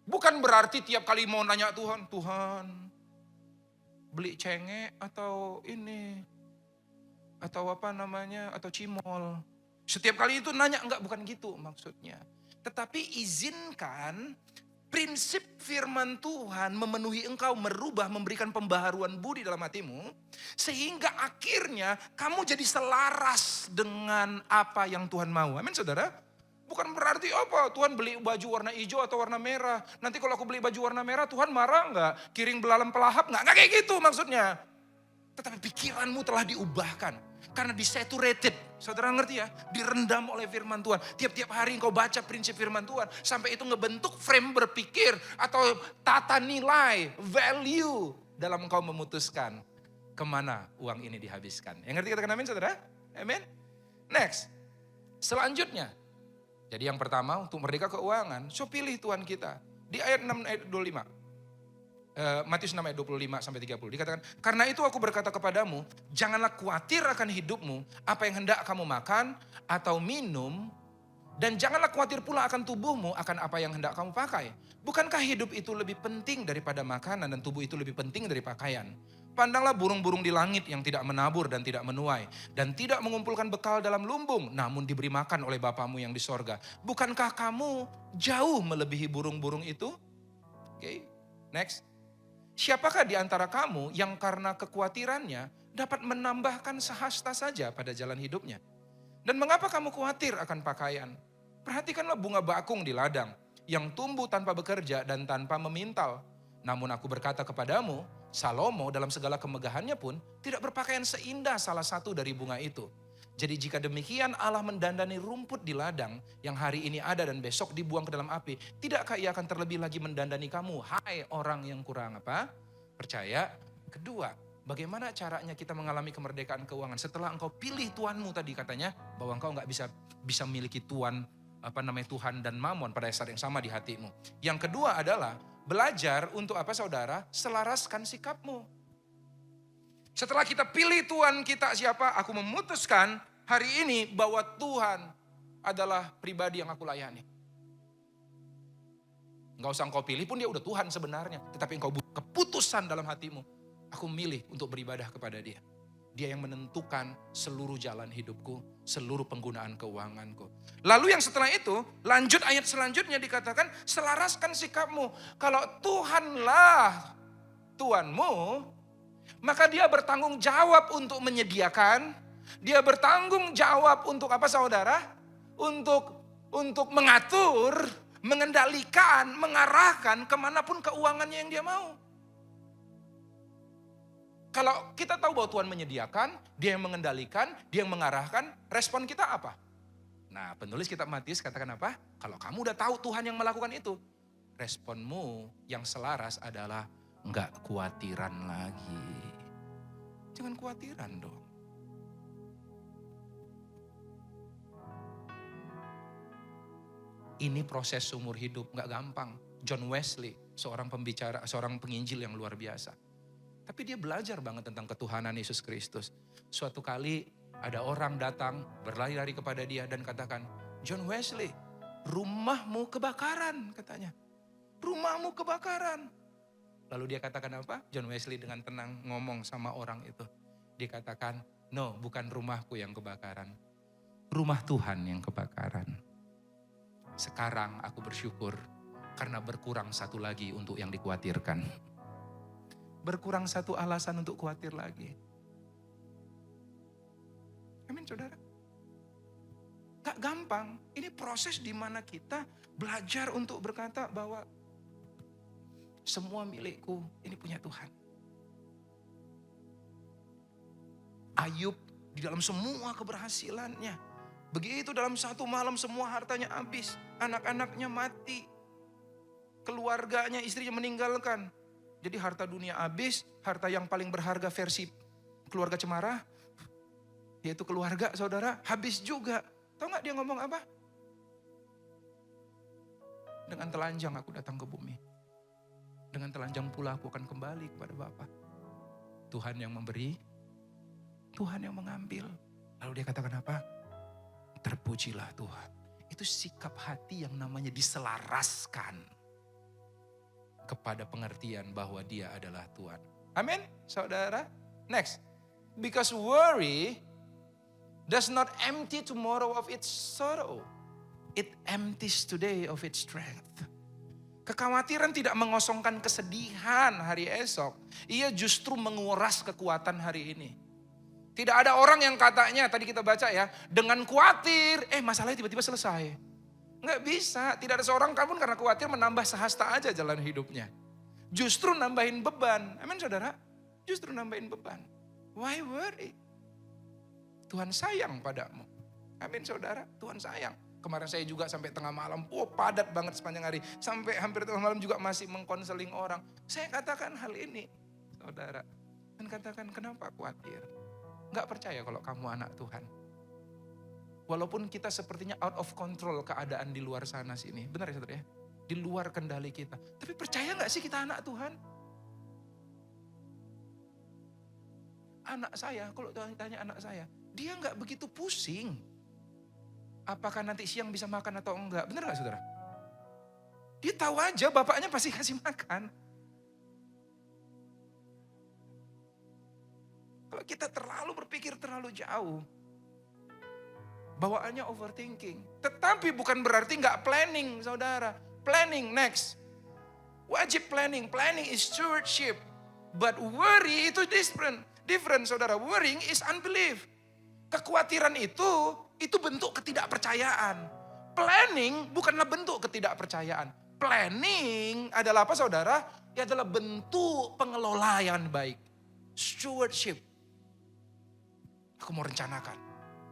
Speaker 3: Bukan berarti tiap kali mau nanya Tuhan, Tuhan beli cengek atau ini, atau apa namanya, atau cimol. Setiap kali itu nanya, enggak, bukan gitu maksudnya. Tetapi izinkan prinsip firman Tuhan memenuhi engkau, merubah, memberikan pembaharuan budi dalam hatimu. Sehingga akhirnya kamu jadi selaras dengan apa yang Tuhan mau. Amin saudara? Bukan berarti apa, Tuhan beli baju warna hijau atau warna merah. Nanti kalau aku beli baju warna merah, Tuhan marah enggak? Kiring belalang pelahap enggak? Enggak kayak gitu maksudnya. Tetapi pikiranmu telah diubahkan. Karena disaturated, saudara ngerti ya, direndam oleh firman Tuhan. Tiap-tiap hari engkau baca prinsip firman Tuhan, sampai itu ngebentuk frame berpikir atau tata nilai, value dalam engkau memutuskan kemana uang ini dihabiskan. Yang ngerti katakan amin saudara? Amin. Next, selanjutnya. Jadi yang pertama untuk merdeka keuangan, so pilih Tuhan kita. Di ayat 6 ayat 25. Matius 6 ayat 25 sampai 30 dikatakan, karena itu aku berkata kepadamu, janganlah khawatir akan hidupmu, apa yang hendak kamu makan atau minum, dan janganlah khawatir pula akan tubuhmu, akan apa yang hendak kamu pakai. Bukankah hidup itu lebih penting daripada makanan dan tubuh itu lebih penting dari pakaian? Pandanglah burung-burung di langit yang tidak menabur dan tidak menuai, dan tidak mengumpulkan bekal dalam lumbung, namun diberi makan oleh Bapamu yang di sorga. Bukankah kamu jauh melebihi burung-burung itu? Oke, next. Siapakah di antara kamu yang karena kekhawatirannya dapat menambahkan sehasta saja pada jalan hidupnya? Dan mengapa kamu khawatir akan pakaian? Perhatikanlah bunga bakung di ladang yang tumbuh tanpa bekerja dan tanpa memintal. Namun aku berkata kepadamu, Salomo dalam segala kemegahannya pun tidak berpakaian seindah salah satu dari bunga itu. Jadi jika demikian Allah mendandani rumput di ladang yang hari ini ada dan besok dibuang ke dalam api, tidakkah ia akan terlebih lagi mendandani kamu, hai orang yang kurang apa? Percaya. Kedua, bagaimana caranya kita mengalami kemerdekaan keuangan setelah engkau pilih Tuhanmu tadi katanya, bahwa engkau nggak bisa memiliki Tuhan, Tuhan dan Mamon pada saat yang sama di hatimu. Yang kedua adalah belajar untuk apa saudara? Selaraskan sikapmu. Setelah kita pilih Tuhan kita siapa, aku memutuskan hari ini bahwa Tuhan adalah pribadi yang aku layani. Enggak usah engkau pilih pun dia udah Tuhan sebenarnya. Tetapi engkau buat keputusan dalam hatimu. Aku milih untuk beribadah kepada dia. Dia yang menentukan seluruh jalan hidupku, seluruh penggunaan keuanganku. Lalu yang setelah itu, lanjut ayat selanjutnya dikatakan, selaraskan sikapmu. Kalau Tuhanlah Tuhanmu, maka dia bertanggung jawab untuk menyediakan, dia bertanggung jawab untuk apa saudara? Untuk mengatur, mengendalikan, mengarahkan kemanapun keuangannya yang dia mau. Kalau kita tahu bahwa Tuhan menyediakan, dia yang mengendalikan, dia yang mengarahkan, respon kita apa? Nah penulis kitab Matius katakan apa? Kalau kamu udah tahu Tuhan yang melakukan itu, responmu yang selaras adalah enggak khawatiran lagi. Jangan khawatiran dong. Ini proses seumur hidup, gak gampang. John Wesley, seorang pembicara, seorang penginjil yang luar biasa. Tapi dia belajar banget tentang ketuhanan Yesus Kristus. Suatu kali ada orang datang berlari-lari kepada dia dan katakan, John Wesley, rumahmu kebakaran, katanya. Rumahmu kebakaran. Lalu dia katakan apa? John Wesley dengan tenang ngomong sama orang itu. Dia katakan, no, bukan rumahku yang kebakaran. Rumah Tuhan yang kebakaran. Sekarang aku bersyukur karena berkurang satu lagi untuk yang dikhawatirkan. Berkurang satu alasan untuk khawatir lagi. Amin, saudara. Gak gampang. Ini proses di mana kita belajar untuk berkata bahwa semua milikku ini punya Tuhan. Ayub di dalam semua keberhasilannya. Begitu dalam satu malam semua hartanya habis. Anak-anaknya mati. Keluarganya, istrinya meninggalkan. Jadi harta dunia habis. Harta yang paling berharga versi keluarga cemara. Yaitu keluarga saudara. Habis juga. Tahu gak dia ngomong apa? Dengan telanjang aku datang ke bumi. Dengan telanjang pula aku akan kembali kepada Bapa. Tuhan yang memberi. Tuhan yang mengambil. Lalu dia katakan apa? Terpujilah Tuhan. Itu sikap hati yang namanya diselaraskan kepada pengertian bahwa dia adalah Tuhan. Amin, saudara. Next. Because worry does not empty tomorrow of its sorrow. It empties today of its strength. Kekhawatiran tidak mengosongkan kesedihan hari esok. Ia justru menguras kekuatan hari ini. Tidak ada orang yang katanya, tadi kita baca ya, dengan khawatir, masalahnya tiba-tiba selesai. Nggak bisa, tidak ada seorang pun karena khawatir menambah sehasta aja jalan hidupnya. Justru nambahin beban, amin saudara? Justru nambahin beban. Why worry? Tuhan sayang padamu. Amin saudara, Tuhan sayang. Kemarin saya juga sampai tengah malam, padat banget sepanjang hari. Sampai hampir tengah malam juga masih mengkonseling orang. Saya katakan hal ini, saudara. Dan katakan kenapa khawatir? Gak percaya kalau kamu anak Tuhan. Walaupun kita sepertinya out of control keadaan di luar sana sini. Benar ya saudara ya? Di luar kendali kita. Tapi percaya gak sih kita anak Tuhan? Anak saya, kalau tanya anak saya, dia gak begitu pusing. Apakah nanti siang bisa makan atau enggak? Benar gak saudara? Dia tahu aja bapaknya pasti kasih makan. Kalau kita terlalu berpikir terlalu jauh, bawaannya overthinking. Tetapi bukan berarti nggak planning, saudara. Planning next. Wajib planning. Planning is stewardship. But worry itu different, saudara. Worrying is unbelief. Kekhawatiran itu bentuk ketidakpercayaan. Planning bukanlah bentuk ketidakpercayaan. Planning adalah apa, saudara? Itu adalah bentuk pengelolaan baik. Stewardship. Aku mau rencanakan.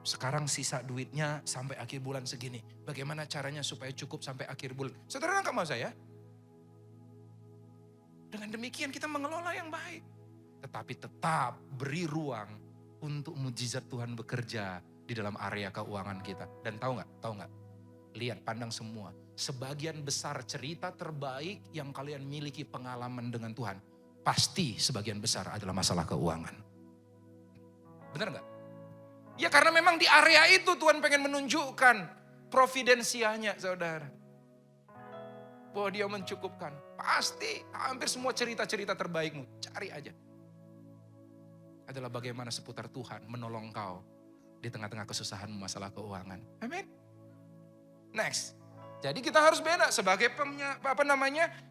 Speaker 3: Sekarang sisa duitnya sampai akhir bulan segini. Bagaimana caranya supaya cukup sampai akhir bulan. Saudara nggak mau saya? Dengan demikian kita mengelola yang baik. Tetapi tetap beri ruang untuk mujizat Tuhan bekerja di dalam area keuangan kita. Dan tahu nggak? Lihat, pandang semua. Sebagian besar cerita terbaik yang kalian miliki pengalaman dengan Tuhan. Pasti sebagian besar adalah masalah keuangan. Benar nggak? Ya karena memang di area itu Tuhan pengen menunjukkan providensianya, saudara. Bahwa dia mencukupkan. Pasti hampir semua cerita-cerita terbaikmu, cari aja. Adalah bagaimana seputar Tuhan menolong kau di tengah-tengah kesusahanmu masalah keuangan. Amin. Next. Jadi kita harus beda sebagai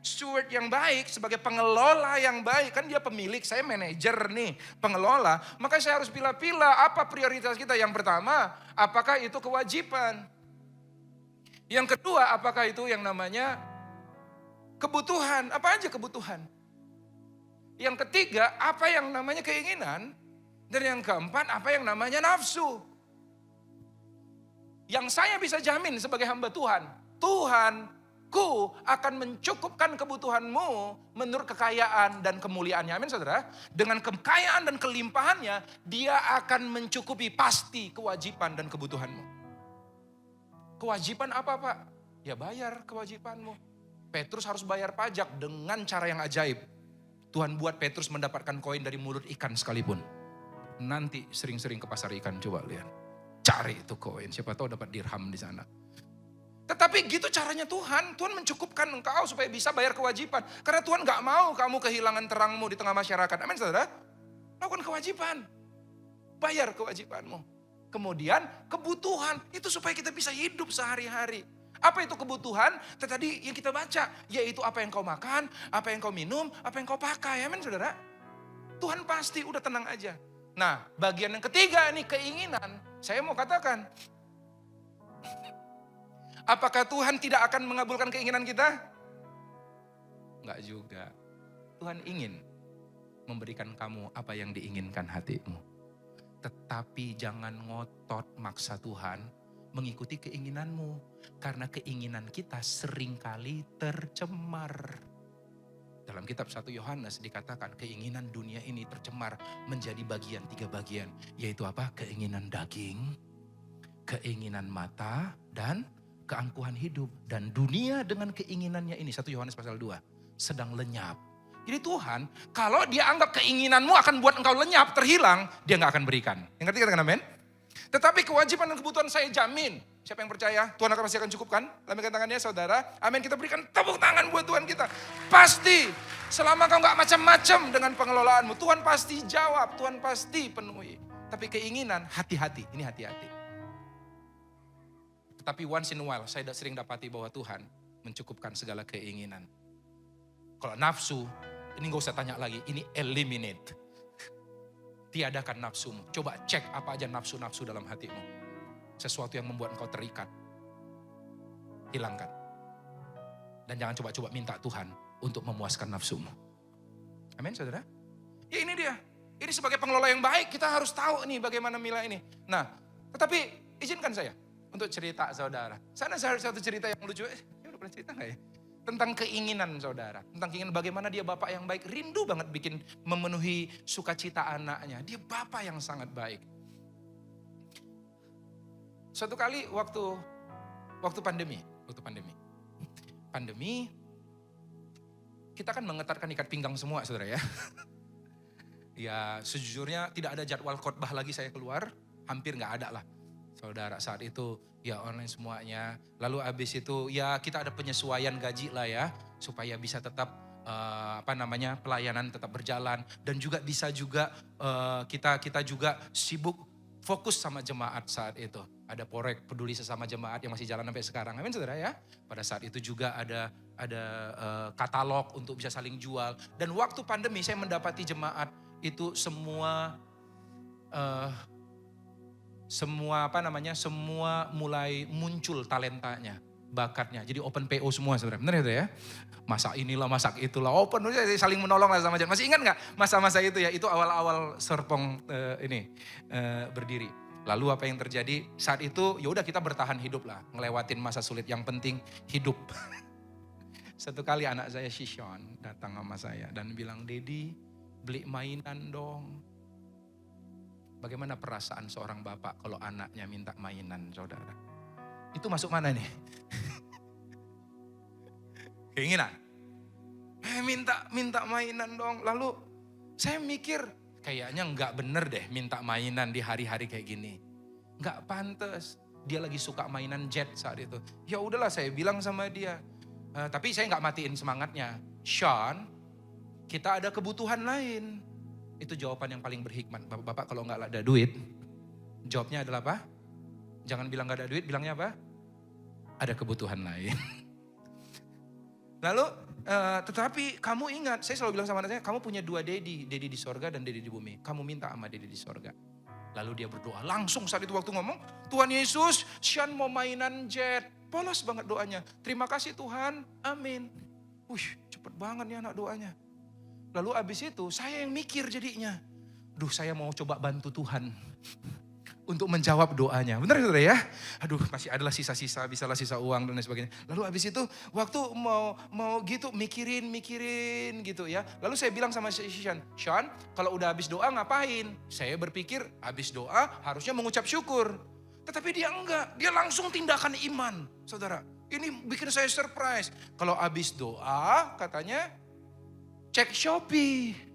Speaker 3: steward yang baik, sebagai pengelola yang baik. Kan dia pemilik, saya manajer nih, pengelola. Maka saya harus pilih-pilih apa prioritas kita. Yang pertama, apakah itu kewajiban? Yang kedua, apakah itu yang namanya kebutuhan? Apa aja kebutuhan? Yang ketiga, apa yang namanya keinginan? Dan yang keempat, apa yang namanya nafsu? Yang saya bisa jamin sebagai hamba Tuhan Ku akan mencukupkan kebutuhanmu menurut kekayaan dan kemuliaannya. Amin saudara. Dengan kekayaan dan kelimpahannya, dia akan mencukupi pasti kewajiban dan kebutuhanmu. Kewajiban apa Pak? Ya bayar kewajibanmu. Petrus harus bayar pajak dengan cara yang ajaib. Tuhan buat Petrus mendapatkan koin dari mulut ikan sekalipun. Nanti sering-sering ke pasar ikan, coba lihat. Cari itu koin, siapa tahu dapat dirham di sana. Tetapi gitu caranya Tuhan. Tuhan mencukupkan engkau supaya bisa bayar kewajiban. Karena Tuhan gak mau kamu kehilangan terangmu di tengah masyarakat. Amin saudara. Lakukan kewajiban. Bayar kewajibanmu. Kemudian kebutuhan itu supaya kita bisa hidup sehari-hari. Apa itu kebutuhan? Tadi yang kita baca, yaitu apa yang kau makan, apa yang kau minum, apa yang kau pakai. Amin saudara. Tuhan pasti, udah tenang aja. Nah, bagian yang ketiga nih, keinginan. Saya mau katakan, apakah Tuhan tidak akan mengabulkan keinginan kita? Enggak juga. Tuhan ingin memberikan kamu apa yang diinginkan hatimu. Tetapi jangan ngotot maksa Tuhan mengikuti keinginanmu. Karena keinginan kita seringkali tercemar. Dalam kitab 1 Yohanes dikatakan keinginan dunia ini tercemar menjadi tiga bagian. Yaitu apa? Keinginan daging, keinginan mata, dan keangkuhan hidup. Dan dunia dengan keinginannya ini, 1 Yohanes pasal 2, sedang lenyap. Jadi Tuhan, kalau dia anggap keinginanmu akan buat engkau lenyap, terhilang, dia gak akan berikan. Yang ngerti katakan amin? Tetapi kewajiban dan kebutuhan saya jamin. Siapa yang percaya? Tuhan akan pasti akan cukupkan. Lambaikan tangannya saudara. Amin. Kita berikan tepuk tangan buat Tuhan kita. Pasti. Selama kau gak macam-macam dengan pengelolaanmu. Tuhan pasti jawab. Tuhan pasti penuhi. Tapi keinginan, hati-hati. Ini hati-hati. Tetapi once in a while, saya sering dapati bahwa Tuhan mencukupkan segala keinginan. Kalau nafsu, ini gak usah tanya lagi. Ini eliminate. Tiadakan nafsumu. Coba cek apa aja nafsu-nafsu dalam hatimu. Sesuatu yang membuat engkau terikat. Hilangkan. Dan jangan coba-coba minta Tuhan untuk memuaskan nafsumu. Amin saudara? Ya ini dia. Ini sebagai pengelola yang baik kita harus tahu nih bagaimana milah ini. Nah, tetapi izinkan saya untuk cerita saudara. Sana satu cerita yang lucu. Ya udah pernah cerita gak ya? Tentang keinginan saudara. Tentang keinginan bagaimana dia bapak yang baik. Rindu banget memenuhi sukacita anaknya. Dia bapak yang sangat baik. Suatu kali waktu pandemi. Pandemi. Kita kan mengetatkan ikat pinggang semua saudara ya. Ya sejujurnya tidak ada jadwal khotbah lagi saya keluar. Hampir gak ada lah. Saudara saat itu ya online semuanya. Lalu habis itu ya kita ada penyesuaian gaji lah ya. Supaya bisa tetap pelayanan tetap berjalan. Dan juga bisa juga kita juga sibuk fokus sama jemaat saat itu. Ada porek peduli sesama jemaat yang masih jalan sampai sekarang. Amin saudara ya. Pada saat itu juga ada katalog untuk bisa saling jual. Dan waktu pandemi saya mendapati jemaat itu semua mulai muncul talentanya, bakatnya. Jadi open PO semua saudara, benar ya? Masak inilah, masak itulah, open, saling menolong lah sama jemaat. Masih ingat gak masa-masa itu ya? Itu awal-awal Serpong berdiri. Lalu apa yang terjadi saat itu? Ya udah kita bertahan hidup lah, ngelewatin masa sulit. Yang penting hidup. Satu kali anak saya Shishon datang sama saya dan bilang, Dedi beli mainan dong. Bagaimana perasaan seorang bapak kalau anaknya minta mainan saudara? Itu masuk mana nih? Keinginan. Minta mainan dong. Lalu saya mikir kayaknya nggak bener deh minta mainan di hari-hari kayak gini. Nggak pantas. Dia lagi suka mainan jet saat itu. Ya udahlah saya bilang sama dia. Tapi saya nggak matiin semangatnya. Sean, kita ada kebutuhan lain. Itu jawaban yang paling berhikmat. Bapak-bapak kalau nggak ada duit, jawabnya adalah apa? Jangan bilang nggak ada duit, bilangnya apa? Ada kebutuhan lain. Lalu, tetapi kamu ingat, saya selalu bilang sama anaknya, kamu punya dua Dedi di sorga dan Dedi di bumi. Kamu minta sama Dedi di sorga. Lalu dia berdoa, langsung saat itu waktu ngomong, Tuhan Yesus, Sean mau mainan jet. Polos banget doanya. Terima kasih Tuhan, amin. Cepet banget nih anak doanya. Lalu abis itu saya yang mikir jadinya. Saya mau coba bantu Tuhan. untuk menjawab doanya. Benar saudara ya? Aduh, masih adalah sisa-sisa, bisalah sisa uang dan lain sebagainya. Lalu habis itu waktu mau gitu mikirin gitu ya. Lalu saya bilang sama Sean, kalau udah habis doa ngapain? Saya berpikir habis doa harusnya mengucap syukur. Tetapi dia enggak, dia langsung tindakan iman. Saudara, ini bikin saya surprise. Kalau habis doa katanya cek Shopee.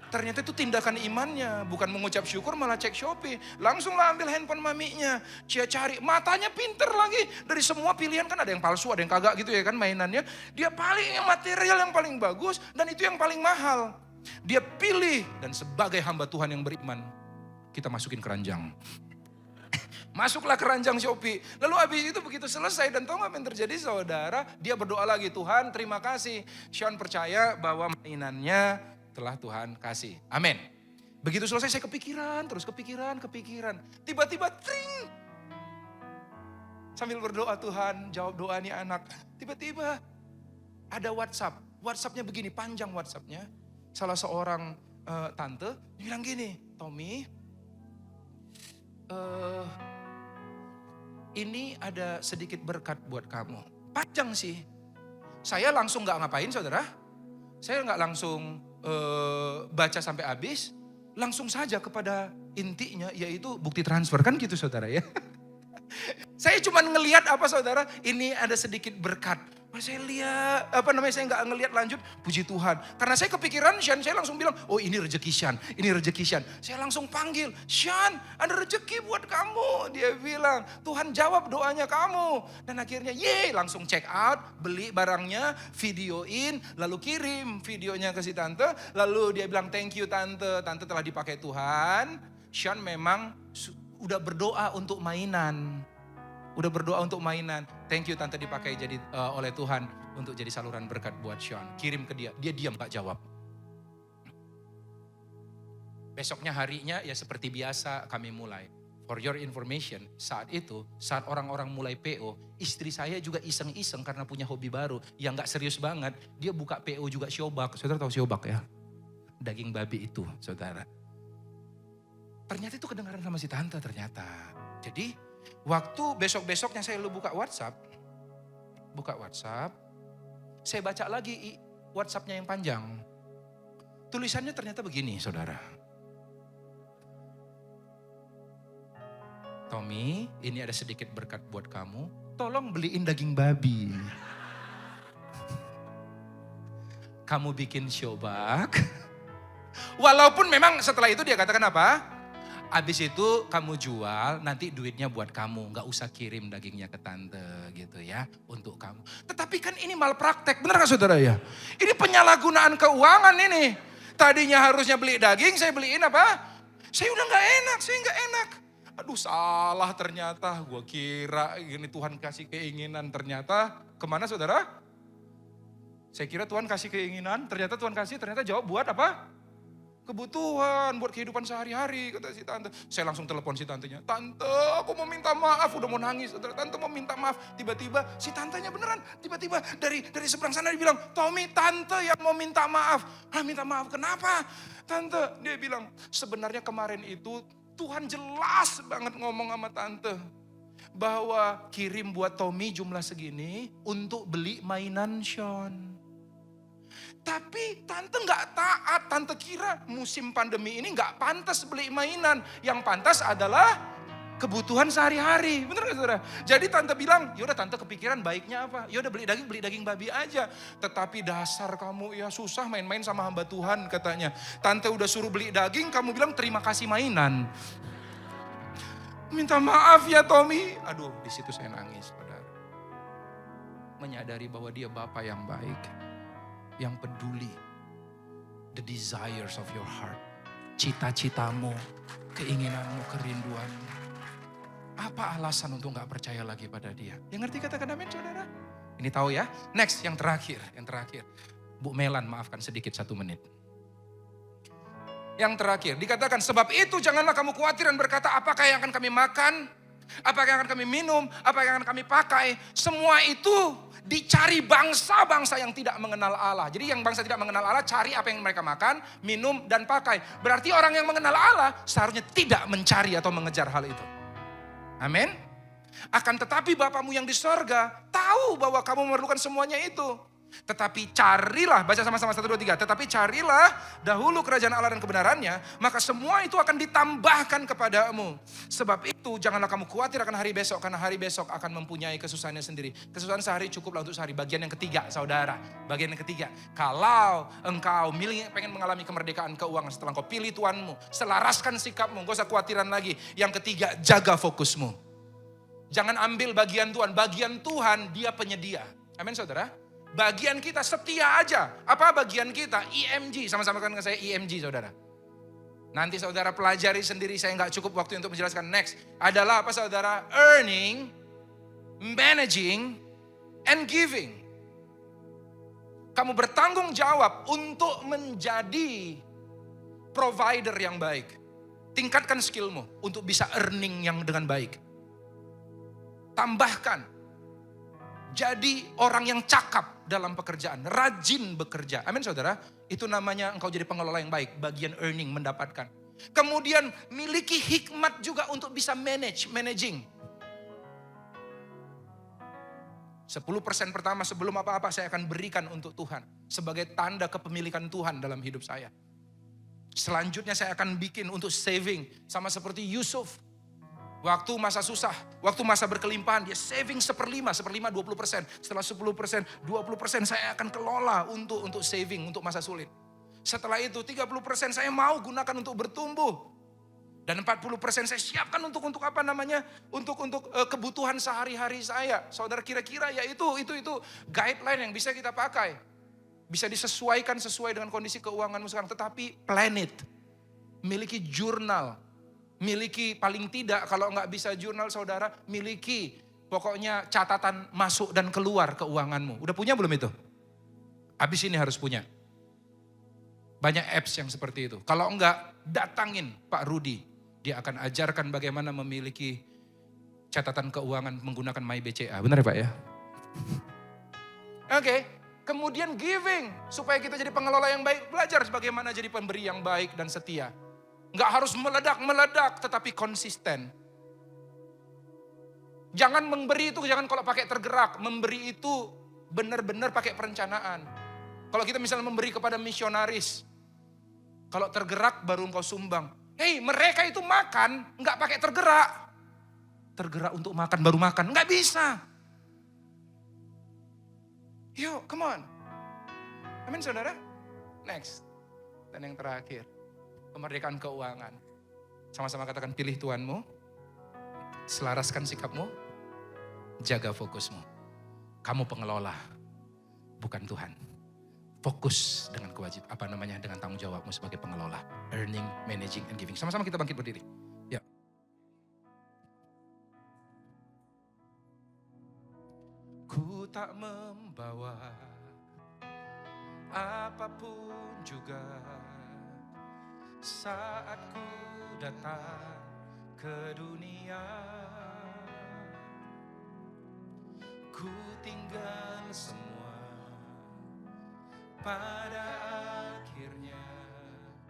Speaker 3: Ternyata itu tindakan imannya, bukan mengucap syukur malah cek Shopee. Langsung lah ambil handphone maminya, dia cari, matanya pinter lagi. Dari semua pilihan kan ada yang palsu, ada yang kagak gitu ya kan mainannya. Dia paling yang material yang paling bagus dan itu yang paling mahal. Dia pilih dan sebagai hamba Tuhan yang beriman, kita masukin keranjang. Masuklah keranjang Shopee. Lalu habis itu begitu selesai dan tahu apa yang terjadi saudara? Dia berdoa lagi, Tuhan terima kasih. Sean percaya bahwa mainannya telah Tuhan kasih. Amin. Begitu selesai saya kepikiran, terus kepikiran. Tiba-tiba tring. Sambil berdoa Tuhan jawab doa nih anak. Tiba-tiba ada WhatsApp. WhatsAppnya begini, panjang WhatsAppnya. Salah seorang tante bilang gini, Tommy, ini ada sedikit berkat buat kamu. Panjang sih. Saya langsung gak ngapain saudara. Saya gak langsung baca sampai habis. Langsung saja kepada intinya yaitu bukti transfer. Kan gitu saudara ya. Saya cuma ngelihat apa saudara. Ini ada sedikit berkat. Saya lihat, saya nggak ngelihat lanjut, puji Tuhan. Karena saya kepikiran Sean, saya langsung bilang, oh ini rezeki Sean, ini rezeki Sean. Saya langsung panggil, Sean ada rezeki buat kamu. Dia bilang, Tuhan jawab doanya kamu. Dan akhirnya langsung check out, beli barangnya, videoin, lalu kirim videonya ke si tante. Lalu dia bilang, thank you tante, tante telah dipakai Tuhan. Sean memang udah berdoa untuk mainan. Thank you tante dipakai jadi oleh Tuhan untuk jadi saluran berkat buat Sean. Kirim ke dia, dia diam gak jawab. Besoknya harinya ya seperti biasa kami mulai. For your information, saat orang-orang mulai PO, istri saya juga iseng-iseng karena punya hobi baru yang gak serius banget. Dia buka PO juga siobak. Saudara tahu siobak ya? Daging babi itu saudara. Ternyata itu kedengaran sama si tante ternyata. Jadi waktu besok-besoknya saya buka WhatsApp, saya baca lagi WhatsAppnya yang panjang. Tulisannya ternyata begini saudara. Tommy, ini ada sedikit berkat buat kamu, tolong beliin daging babi. Kamu bikin siobak. Walaupun memang setelah itu dia katakan apa? Abis itu kamu jual, nanti duitnya buat kamu. Gak usah kirim dagingnya ke tante gitu ya, untuk kamu. Tetapi kan ini malpraktek, benar gak saudara ya? Ini penyalahgunaan keuangan ini. Tadinya harusnya beli daging, saya beliin apa? Saya udah gak enak. Aduh salah ternyata, gue kira gini Tuhan kasih keinginan. Ternyata kemana saudara? Saya kira Tuhan kasih keinginan, ternyata jawab buat apa? Kebutuhan buat kehidupan sehari-hari, kata si tante. Saya langsung telepon si tantenya. Tante, aku mau minta maaf, udah mau nangis. Tante mau minta maaf. Tiba-tiba si tantenya beneran, tiba-tiba dari seberang sana dia bilang, Tommy, tante yang mau minta maaf. Minta maaf kenapa? Tante, dia bilang, sebenarnya kemarin itu Tuhan jelas banget ngomong sama tante. Bahwa kirim buat Tommy jumlah segini untuk beli mainan Sean. Tapi tante gak taat, tante kira musim pandemi ini gak pantas beli mainan. Yang pantas adalah kebutuhan sehari-hari, bener gak saudara? Jadi tante bilang, yaudah tante kepikiran baiknya apa? Yaudah beli daging babi aja. Tetapi dasar kamu ya susah main-main sama hamba Tuhan katanya. Tante udah suruh beli daging, kamu bilang terima kasih mainan. Minta maaf ya Tommy. Aduh di situ saya nangis saudara. Menyadari bahwa dia Bapa yang baik. Yang peduli, the desires of your heart, cita-citamu, keinginanmu, kerinduanmu. Apa alasan untuk gak percaya lagi pada dia? Yang ngerti katakan amin saudara? Ini tahu ya. Next, yang terakhir. Bu Melan maafkan sedikit 1 menit. Yang terakhir, dikatakan sebab itu janganlah kamu khawatir dan berkata apakah yang akan kami makan, apa yang akan kami minum, apa yang akan kami pakai. Semua itu dicari bangsa-bangsa yang tidak mengenal Allah. Jadi yang bangsa tidak mengenal Allah cari apa yang mereka makan, minum, dan pakai. Berarti orang yang mengenal Allah seharusnya tidak mencari atau mengejar hal itu. Amin. Akan tetapi Bapamu yang di sorga tahu bahwa kamu memerlukan semuanya itu. Tetapi carilah, baca sama-sama 1, 2, 3. Tetapi carilah dahulu kerajaan Allah dan kebenarannya, maka semua itu akan ditambahkan kepadamu. Sebab itu janganlah kamu khawatir akan hari besok, karena hari besok akan mempunyai kesusahannya sendiri. Kesusahan sehari cukuplah untuk sehari. Bagian yang ketiga, saudara. Bagian yang ketiga, kalau engkau pengen mengalami kemerdekaan keuangan setelah engkau pilih Tuhanmu, selaraskan sikapmu, gak usah khawatiran lagi. Yang ketiga, jaga fokusmu. Jangan ambil bagian Tuhan. Bagian Tuhan dia penyedia. Amin saudara. Bagian kita setia aja. Apa bagian kita? IMG. Sama-sama kan saya IMG saudara. Nanti saudara pelajari sendiri. Saya nggak cukup waktu untuk menjelaskan. Next. Adalah apa saudara? Earning, managing, and giving. Kamu bertanggung jawab untuk menjadi provider yang baik. Tingkatkan skillmu untuk bisa earning yang dengan baik. Tambahkan. Jadi orang yang cakap dalam pekerjaan, rajin bekerja. Amin saudara, itu namanya engkau jadi pengelola yang baik, bagian earning, mendapatkan. Kemudian miliki hikmat juga untuk bisa managing. 10% pertama sebelum apa-apa saya akan berikan untuk Tuhan. Sebagai tanda kepemilikan Tuhan dalam hidup saya. Selanjutnya saya akan bikin untuk saving, sama seperti Yusuf. Waktu masa susah, waktu masa berkelimpahan, dia saving 1/5 20%. Setelah 10%, 20% saya akan kelola untuk saving, untuk masa sulit. Setelah itu 30% saya mau gunakan untuk bertumbuh. Dan 40% saya siapkan untuk apa namanya? Untuk kebutuhan sehari-hari saya. Saudara kira-kira ya itu guideline yang bisa kita pakai. Bisa disesuaikan sesuai dengan kondisi keuanganmu sekarang. Tetapi plan it. Miliki jurnal. Miliki paling tidak kalau nggak bisa jurnal saudara, miliki pokoknya catatan masuk dan keluar keuanganmu. Udah punya belum itu? Habis ini harus punya. Banyak apps yang seperti itu. Kalau enggak, datangin Pak Rudi. Dia akan ajarkan bagaimana memiliki catatan keuangan menggunakan MyBCA. Benar ya Pak ya? Oke. Kemudian giving. Supaya kita jadi pengelola yang baik. Belajar bagaimana jadi pemberi yang baik dan setia. Nggak harus meledak-meledak, tetapi konsisten. Jangan memberi itu, jangan kalau pakai tergerak. Memberi itu benar-benar pakai perencanaan. Kalau kita misalnya memberi kepada misionaris, kalau tergerak baru engkau sumbang. Hei, mereka itu makan, nggak pakai tergerak. Tergerak untuk makan, baru makan. Nggak bisa. Yuk, come on. Amin saudara? Next. Dan yang terakhir. Kemerdekaan keuangan. Sama-sama katakan pilih Tuhanmu. Selaraskan sikapmu. Jaga fokusmu. Kamu pengelola. Bukan Tuhan. Fokus dengan dengan tanggung jawabmu sebagai pengelola. Earning, managing, and giving. Sama-sama kita bangkit berdiri. Ya. Ku tak membawa apapun juga saat ku datang ke dunia. Ku tinggal semua pada akhirnya.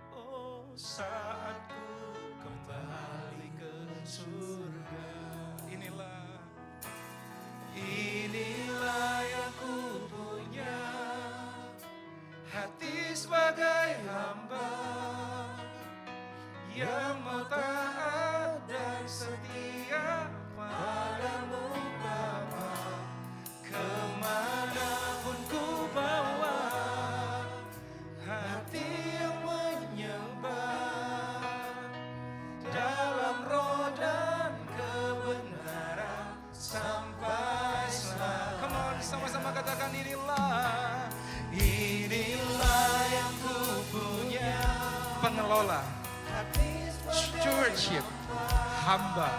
Speaker 3: Oh, saat ku kembali ke surga. Inilah yang ku punya, hati sebagai hamba yang mau taat dan setia padamu Bapa. Kemanapun ku bawa, hati yang menyembah dalam roh dan kebenaran sampai selalu. Come on, sama-sama katakan inilah yang ku punya. Pengelola, stewardship, hamba.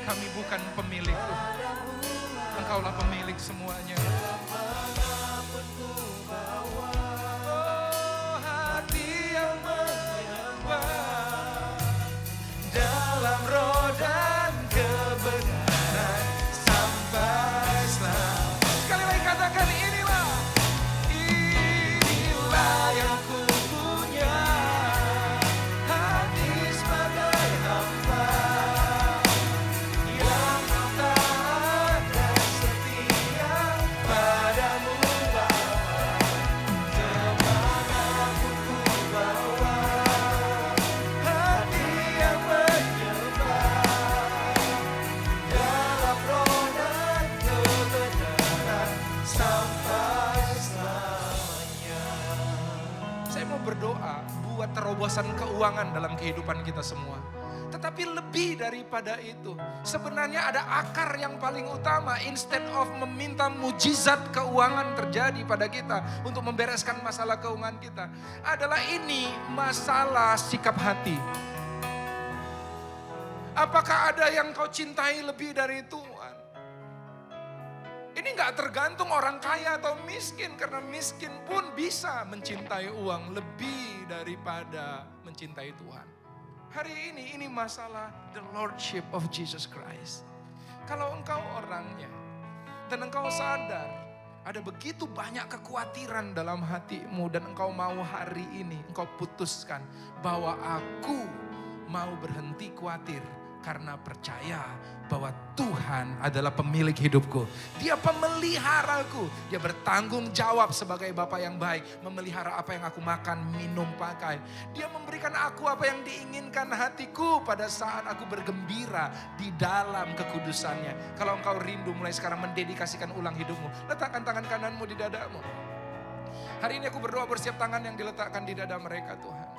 Speaker 3: Kami bukan pemilik Tuhan. Engkaulah pemilik semuanya. Oh, hati yang menyembah Saya mau berdoa buat terobosan keuangan dalam kehidupan kita semua. Tetapi lebih daripada itu, sebenarnya ada akar yang paling utama. Instead of meminta mujizat keuangan terjadi pada kita untuk membereskan masalah keuangan kita, adalah ini masalah sikap hati. Apakah ada yang kau cintai lebih dari Tuhan? Ini gak tergantung orang kaya atau miskin, karena miskin pun bisa mencintai uang lebih daripada mencintai Tuhan. Hari ini masalah the Lordship of Jesus Christ. Kalau engkau orangnya dan engkau sadar ada begitu banyak kekhawatiran dalam hatimu dan engkau mau hari ini engkau putuskan bahwa aku mau berhenti khawatir karena percaya bahwa Tuhan adalah pemilik hidupku. Dia pemeliharaku. Dia bertanggung jawab sebagai Bapa yang baik. Memelihara apa yang aku makan, minum, pakai. Dia memberikan aku apa yang diinginkan hatiku pada saat aku bergembira di dalam kekudusannya. Kalau engkau rindu mulai sekarang mendedikasikan ulang hidupmu, letakkan tangan kananmu di dadamu. Hari ini aku berdoa bersiap tangan yang diletakkan di dada mereka, Tuhan.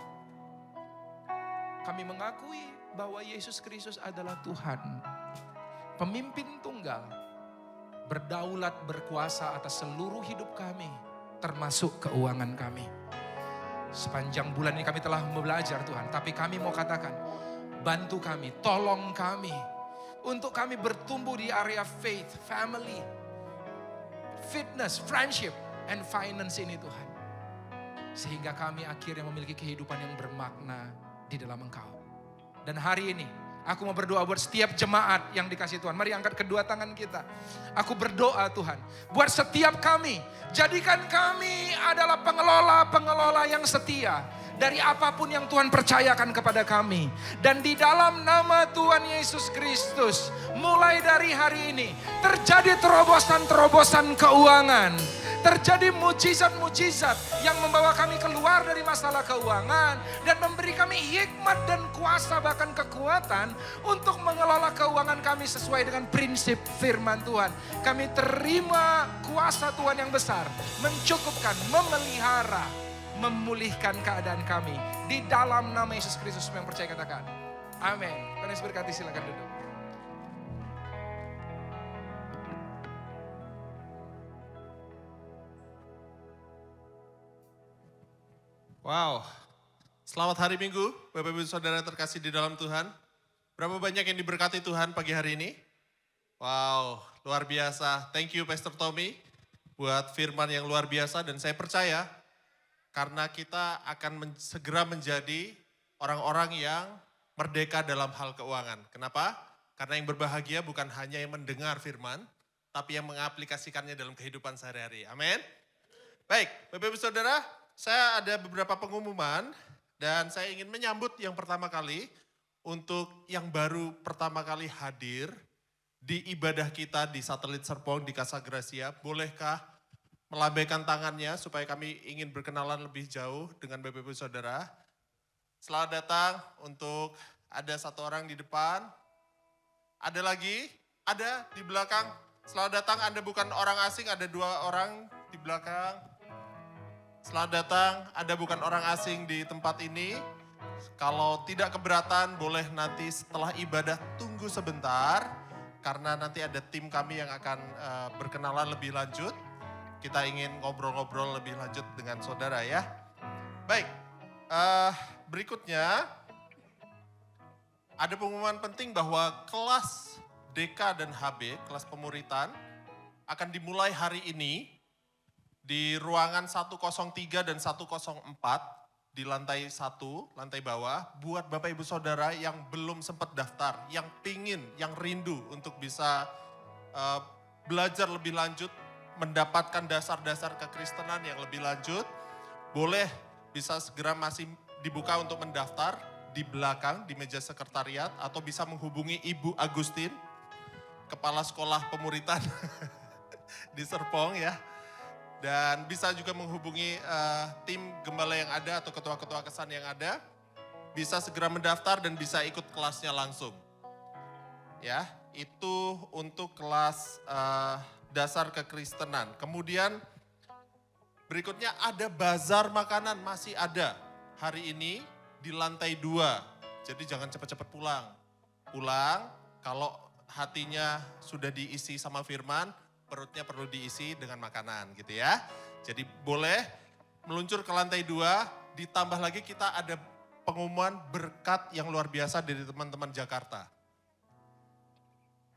Speaker 3: Kami mengakui bahwa Yesus Kristus adalah Tuhan, pemimpin tunggal, berdaulat berkuasa atas seluruh hidup kami, termasuk keuangan kami. Sepanjang bulan ini kami telah belajar Tuhan, tapi kami mau katakan, bantu kami, tolong kami, untuk kami bertumbuh di area faith, family, fitness, friendship, and finance ini Tuhan. Sehingga kami akhirnya memiliki kehidupan yang bermakna di dalam Engkau. Dan hari ini aku mau berdoa buat setiap jemaat yang dikasih Tuhan. Mari angkat kedua tangan kita. Aku berdoa Tuhan, buat setiap kami, jadikan kami adalah pengelola-pengelola yang setia dari apapun yang Tuhan percayakan kepada kami. Dan di dalam nama Tuhan Yesus Kristus, mulai dari hari ini terjadi terobosan-terobosan keuangan. Terjadi mujizat-mujizat yang membawa kami keluar dari masalah keuangan dan memberi kami hikmat dan kuasa bahkan kekuatan untuk mengelola keuangan kami sesuai dengan prinsip firman Tuhan. Kami terima kuasa Tuhan yang besar, mencukupkan, memelihara, memulihkan keadaan kami. Di dalam nama Yesus Kristus yang percaya katakan, amin. Tuhan Yesus berkati, silakan duduk.
Speaker 4: Wow, selamat hari Minggu, Bapak Ibu Saudara terkasih di dalam Tuhan. Berapa banyak yang diberkati Tuhan pagi hari ini? Wow, luar biasa. Thank you Pastor Tommy buat firman yang luar biasa, dan saya percaya karena kita akan segera menjadi orang-orang yang merdeka dalam hal keuangan. Kenapa? Karena yang berbahagia bukan hanya yang mendengar firman, tapi yang mengaplikasikannya dalam kehidupan sehari-hari. Amin. Baik, Bapak Ibu Saudara, saya ada beberapa pengumuman dan saya ingin menyambut yang pertama kali untuk yang baru pertama kali hadir di ibadah kita di Satelit Serpong di Casa Gracia. Bolehkah melambaikan tangannya supaya kami ingin berkenalan lebih jauh dengan Bapak Ibu Saudara. Selamat datang untuk ada satu orang di depan. Ada lagi, ada di belakang. Selamat datang, Anda bukan orang asing, ada dua orang di belakang. Selamat datang, Anda bukan orang asing di tempat ini. Kalau tidak keberatan, boleh nanti setelah ibadah tunggu sebentar. Karena nanti ada tim kami yang akan berkenalan lebih lanjut. Kita ingin ngobrol-ngobrol lebih lanjut dengan saudara ya. Baik, berikutnya ada pengumuman penting bahwa kelas DK dan HB, kelas pemuritan, akan dimulai hari ini di ruangan 103 dan 104 di lantai 1, lantai bawah, buat Bapak Ibu Saudara yang belum sempat daftar, yang pingin, yang rindu untuk bisa belajar lebih lanjut, mendapatkan dasar-dasar kekristenan yang lebih lanjut, boleh bisa segera masih dibuka untuk mendaftar di belakang, di meja sekretariat, atau bisa menghubungi Ibu Agustin, Kepala Sekolah Pemuritan di Serpong ya. Dan bisa juga menghubungi tim gembala yang ada atau ketua-ketua kesan yang ada. Bisa segera mendaftar dan bisa ikut kelasnya langsung. Ya, itu untuk kelas dasar kekristenan. Kemudian Berikutnya ada bazar makanan, masih ada. Hari ini di lantai 2. Jadi jangan cepat-cepat pulang. Pulang, kalau hatinya sudah diisi sama firman, perutnya perlu diisi dengan makanan gitu ya. Jadi boleh meluncur ke lantai 2, ditambah lagi kita ada pengumuman berkat yang luar biasa dari teman-teman Jakarta.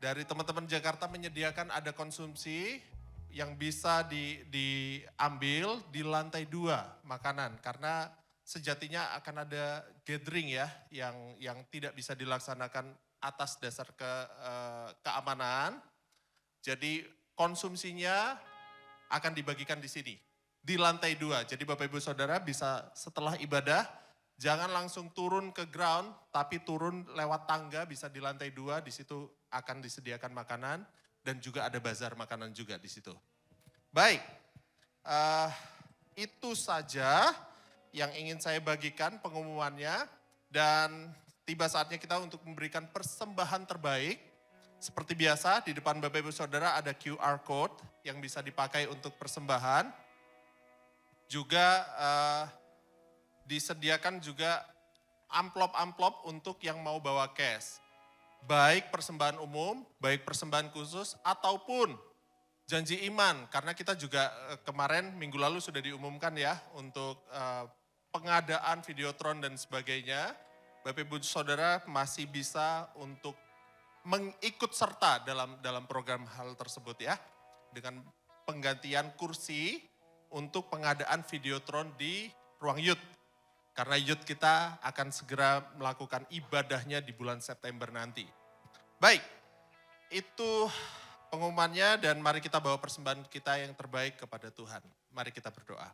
Speaker 4: Dari teman-teman Jakarta menyediakan ada konsumsi yang bisa diambil di lantai 2 makanan. Karena sejatinya akan ada gathering ya yang tidak bisa dilaksanakan atas dasar keamanan. Jadi konsumsinya akan dibagikan di sini, di lantai 2. Jadi Bapak Ibu Saudara bisa setelah ibadah, jangan langsung turun ke ground, tapi turun lewat tangga bisa di lantai 2, di situ akan disediakan makanan dan juga ada bazar makanan juga di situ. Baik, itu saja yang ingin saya bagikan pengumumannya dan tiba saatnya kita untuk memberikan persembahan terbaik. Seperti biasa di depan Bapak Ibu Saudara ada QR Code yang bisa dipakai untuk persembahan. Juga disediakan juga amplop-amplop untuk yang mau bawa cash. Baik persembahan umum, baik persembahan khusus ataupun janji iman. Karena kita juga kemarin minggu lalu sudah diumumkan ya untuk pengadaan videotron dan sebagainya, Bapak Ibu Saudara masih bisa untuk mengikut serta dalam program hal tersebut ya. Dengan penggantian kursi untuk pengadaan videotron di ruang youth. Karena youth kita akan segera melakukan ibadahnya di bulan September nanti. Baik, itu pengumumannya dan mari kita bawa persembahan kita yang terbaik kepada Tuhan. Mari kita berdoa.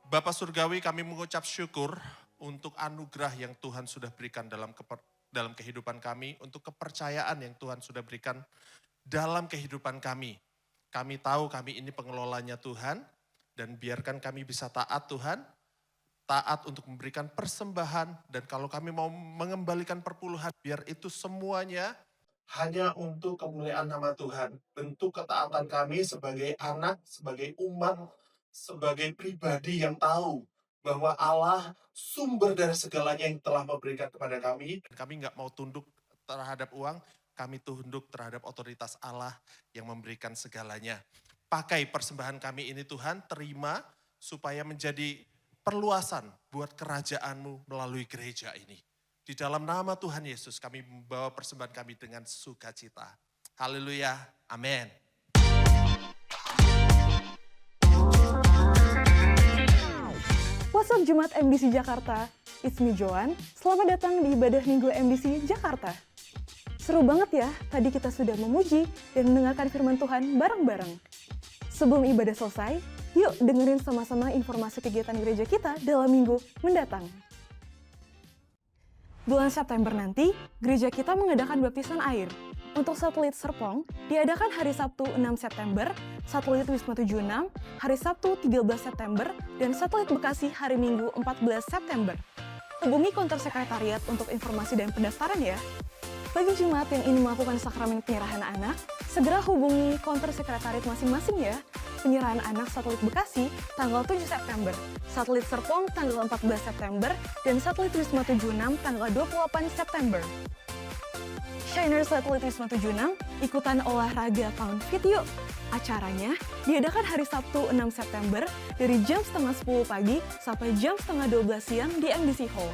Speaker 4: Bapa Surgawi, kami mengucap syukur untuk anugerah yang Tuhan sudah berikan dalam kehidupan kami, untuk kepercayaan yang Tuhan sudah berikan dalam kehidupan kami. Kami tahu kami ini pengelolanya Tuhan, dan biarkan kami bisa taat Tuhan, taat untuk memberikan persembahan, dan kalau kami mau mengembalikan perpuluhan, biar itu semuanya hanya untuk kemuliaan nama Tuhan. Bentuk ketaatan kami sebagai anak, sebagai umat, sebagai pribadi yang tahu bahwa Allah sumber dari segalanya yang telah memberikan kepada kami. Kami nggak mau tunduk terhadap uang, kami tunduk terhadap otoritas Allah yang memberikan segalanya. Pakai persembahan kami ini Tuhan, terima supaya menjadi perluasan buat kerajaan-Mu melalui gereja ini. Di dalam nama Tuhan Yesus kami membawa persembahan kami dengan sukacita. Haleluya, amin.
Speaker 5: What's up Jemaat MBC Jakarta? It's me Joan, selamat datang di ibadah Minggu MBC Jakarta. Seru banget ya, tadi kita sudah memuji dan mendengarkan firman Tuhan bareng-bareng. Sebelum ibadah selesai, yuk dengerin sama-sama informasi kegiatan gereja kita dalam minggu mendatang. Bulan September nanti, gereja kita mengadakan baptisan air. Untuk satelit Serpong, diadakan hari Sabtu 6 September, satelit Wisma 76 hari Sabtu 13 September, dan satelit Bekasi hari Minggu 14 September. Hubungi konter sekretariat untuk informasi dan pendaftaran ya. Bagi jemaat yang ingin melakukan sakramen penyerahan anak, segera hubungi konter sekretariat masing-masing ya. Penyerahan anak satelit Bekasi tanggal 7 September, satelit Serpong tanggal 14 September, dan satelit Wisma 76 tanggal 28 September. Shiners Satelit Wisma 76 ikutan olahraga Pound Fit yuk. Acaranya diadakan hari Sabtu 6 September dari jam setengah 10 pagi sampai jam setengah 12 siang di MBC Hall.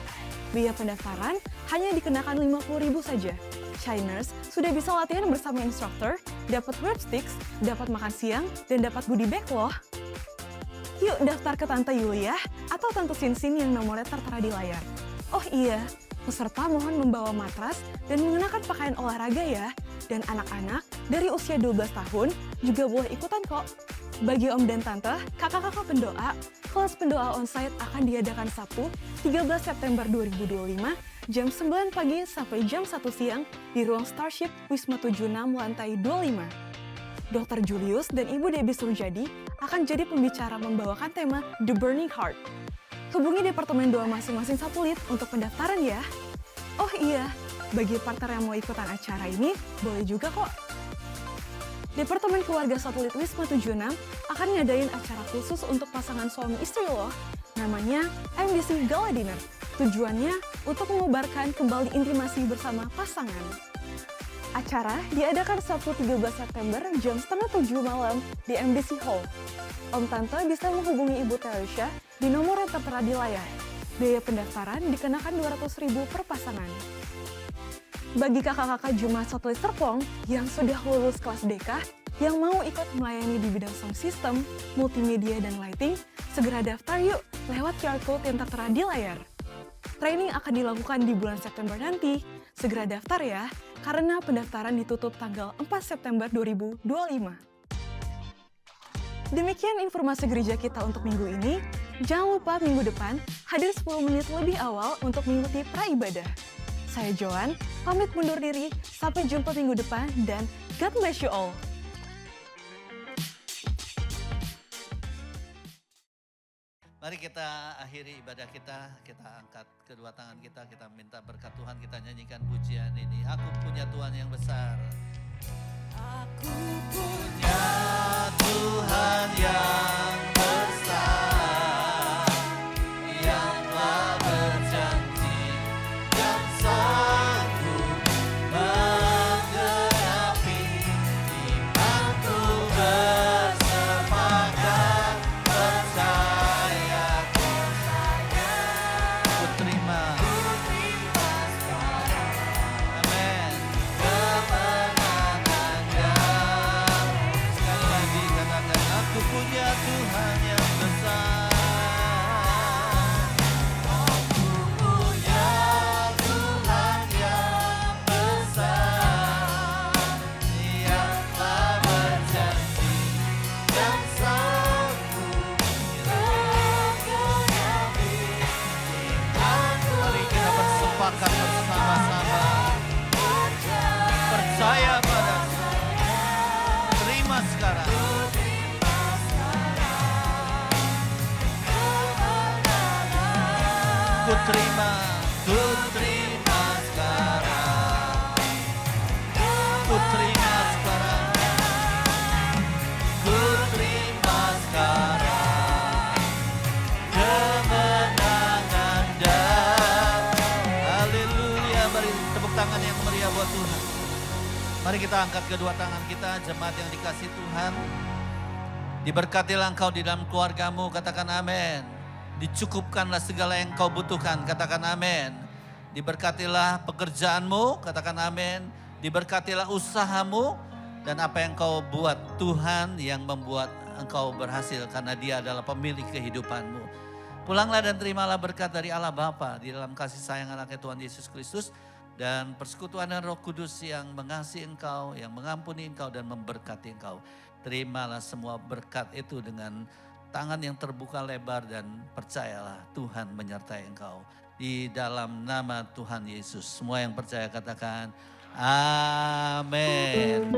Speaker 5: Biaya pendaftaran hanya dikenakan 50.000 saja. Shiners sudah bisa latihan bersama instruktur, dapat grab sticks, dapat makan siang, dan dapat goodie bag loh. Yuk daftar ke Tante Yulia atau Tante Sinsin yang nomornya tertera di layar. Oh iya, peserta mohon membawa matras dan mengenakan pakaian olahraga ya. Dan anak-anak dari usia 12 tahun juga boleh ikutan kok. Bagi om dan tante, kakak-kakak pendoa, kelas pendoa onsite akan diadakan Sabtu 13 September 2025 jam 9 pagi sampai jam 1 siang di ruang Starship Wisma 76 lantai 25. Dr. Julius dan Ibu Debbie Surjadi akan jadi pembicara membawakan tema The Burning Heart. Hubungi Departemen Doa masing-masing satelit untuk pendaftaran ya. Oh iya, bagi partner yang mau ikutan acara ini, boleh juga kok. Departemen Keluarga Satelit Wisma 76 akan ngadain acara khusus untuk pasangan suami istri loh. Namanya MDC Gala Dinner. Tujuannya untuk mengobarkan kembali intimasi bersama pasangan. Acara diadakan Sabtu 13 September jam setengah 7 malam di MDC Hall. Om Tante bisa menghubungi Ibu Teresha di nomor yang tertera di layar. Biaya pendaftaran dikenakan Rp200.000 per pasangan. Bagi kakak-kakak Jemaat Satelit Serpong yang sudah lulus kelas DK, yang mau ikut melayani di bidang sound system, multimedia, dan lighting, segera daftar yuk lewat QR Code yang tertera di layar. Training akan dilakukan di bulan September nanti. Segera daftar ya, karena pendaftaran ditutup tanggal 4 September 2025. Demikian informasi gereja kita untuk minggu ini. Jangan lupa minggu depan hadir 10 menit lebih awal untuk mengikuti praibadah. Saya Joan, pamit mundur diri. Sampai jumpa minggu depan dan God bless you all.
Speaker 6: Mari kita akhiri ibadah kita angkat kedua tangan kita minta berkat Tuhan, kita nyanyikan pujian ini. Aku punya Tuhan yang besar. Aku punya Tuhan yang besar, yang telah berjanji dan sanggup menggenapi imanku bersepakat percaya. Ku terima. Amin. Kemenangannya. Sekali lagi katakan, aku punya Tuhan yang besar. Aku punya Tuhan yang besar, yang telah berjanji dan sanggup menggenapi imanku. Mari kita bersepakat bersama-sama. Percaya pada terima sekarang. Ku terima sekarang. Ku terima sekarang. Ku terima sekarang. Kemenangan dan haleluya. Mari tepuk tangan yang meriah buat Tuhan. Mari kita angkat kedua tangan kita, jemaat yang dikasih Tuhan. Diberkatilah engkau di dalam keluargamu, katakan amin. Dicukupkanlah segala yang kau butuhkan, katakan amin. Diberkatilah pekerjaanmu, katakan amin. Diberkatilah usahamu dan apa yang kau buat, Tuhan yang membuat engkau berhasil karena Dia adalah pemilik kehidupanmu. Pulanglah dan terimalah berkat dari Allah Bapa di dalam kasih sayang anaknya Tuhan Yesus Kristus dan persekutuan dan Roh Kudus yang mengasihi engkau, yang mengampuni engkau dan memberkati engkau. Terimalah semua berkat itu dengan tangan yang terbuka lebar dan percayalah Tuhan menyertai engkau. Di dalam nama Tuhan Yesus. Semua yang percaya katakan amin.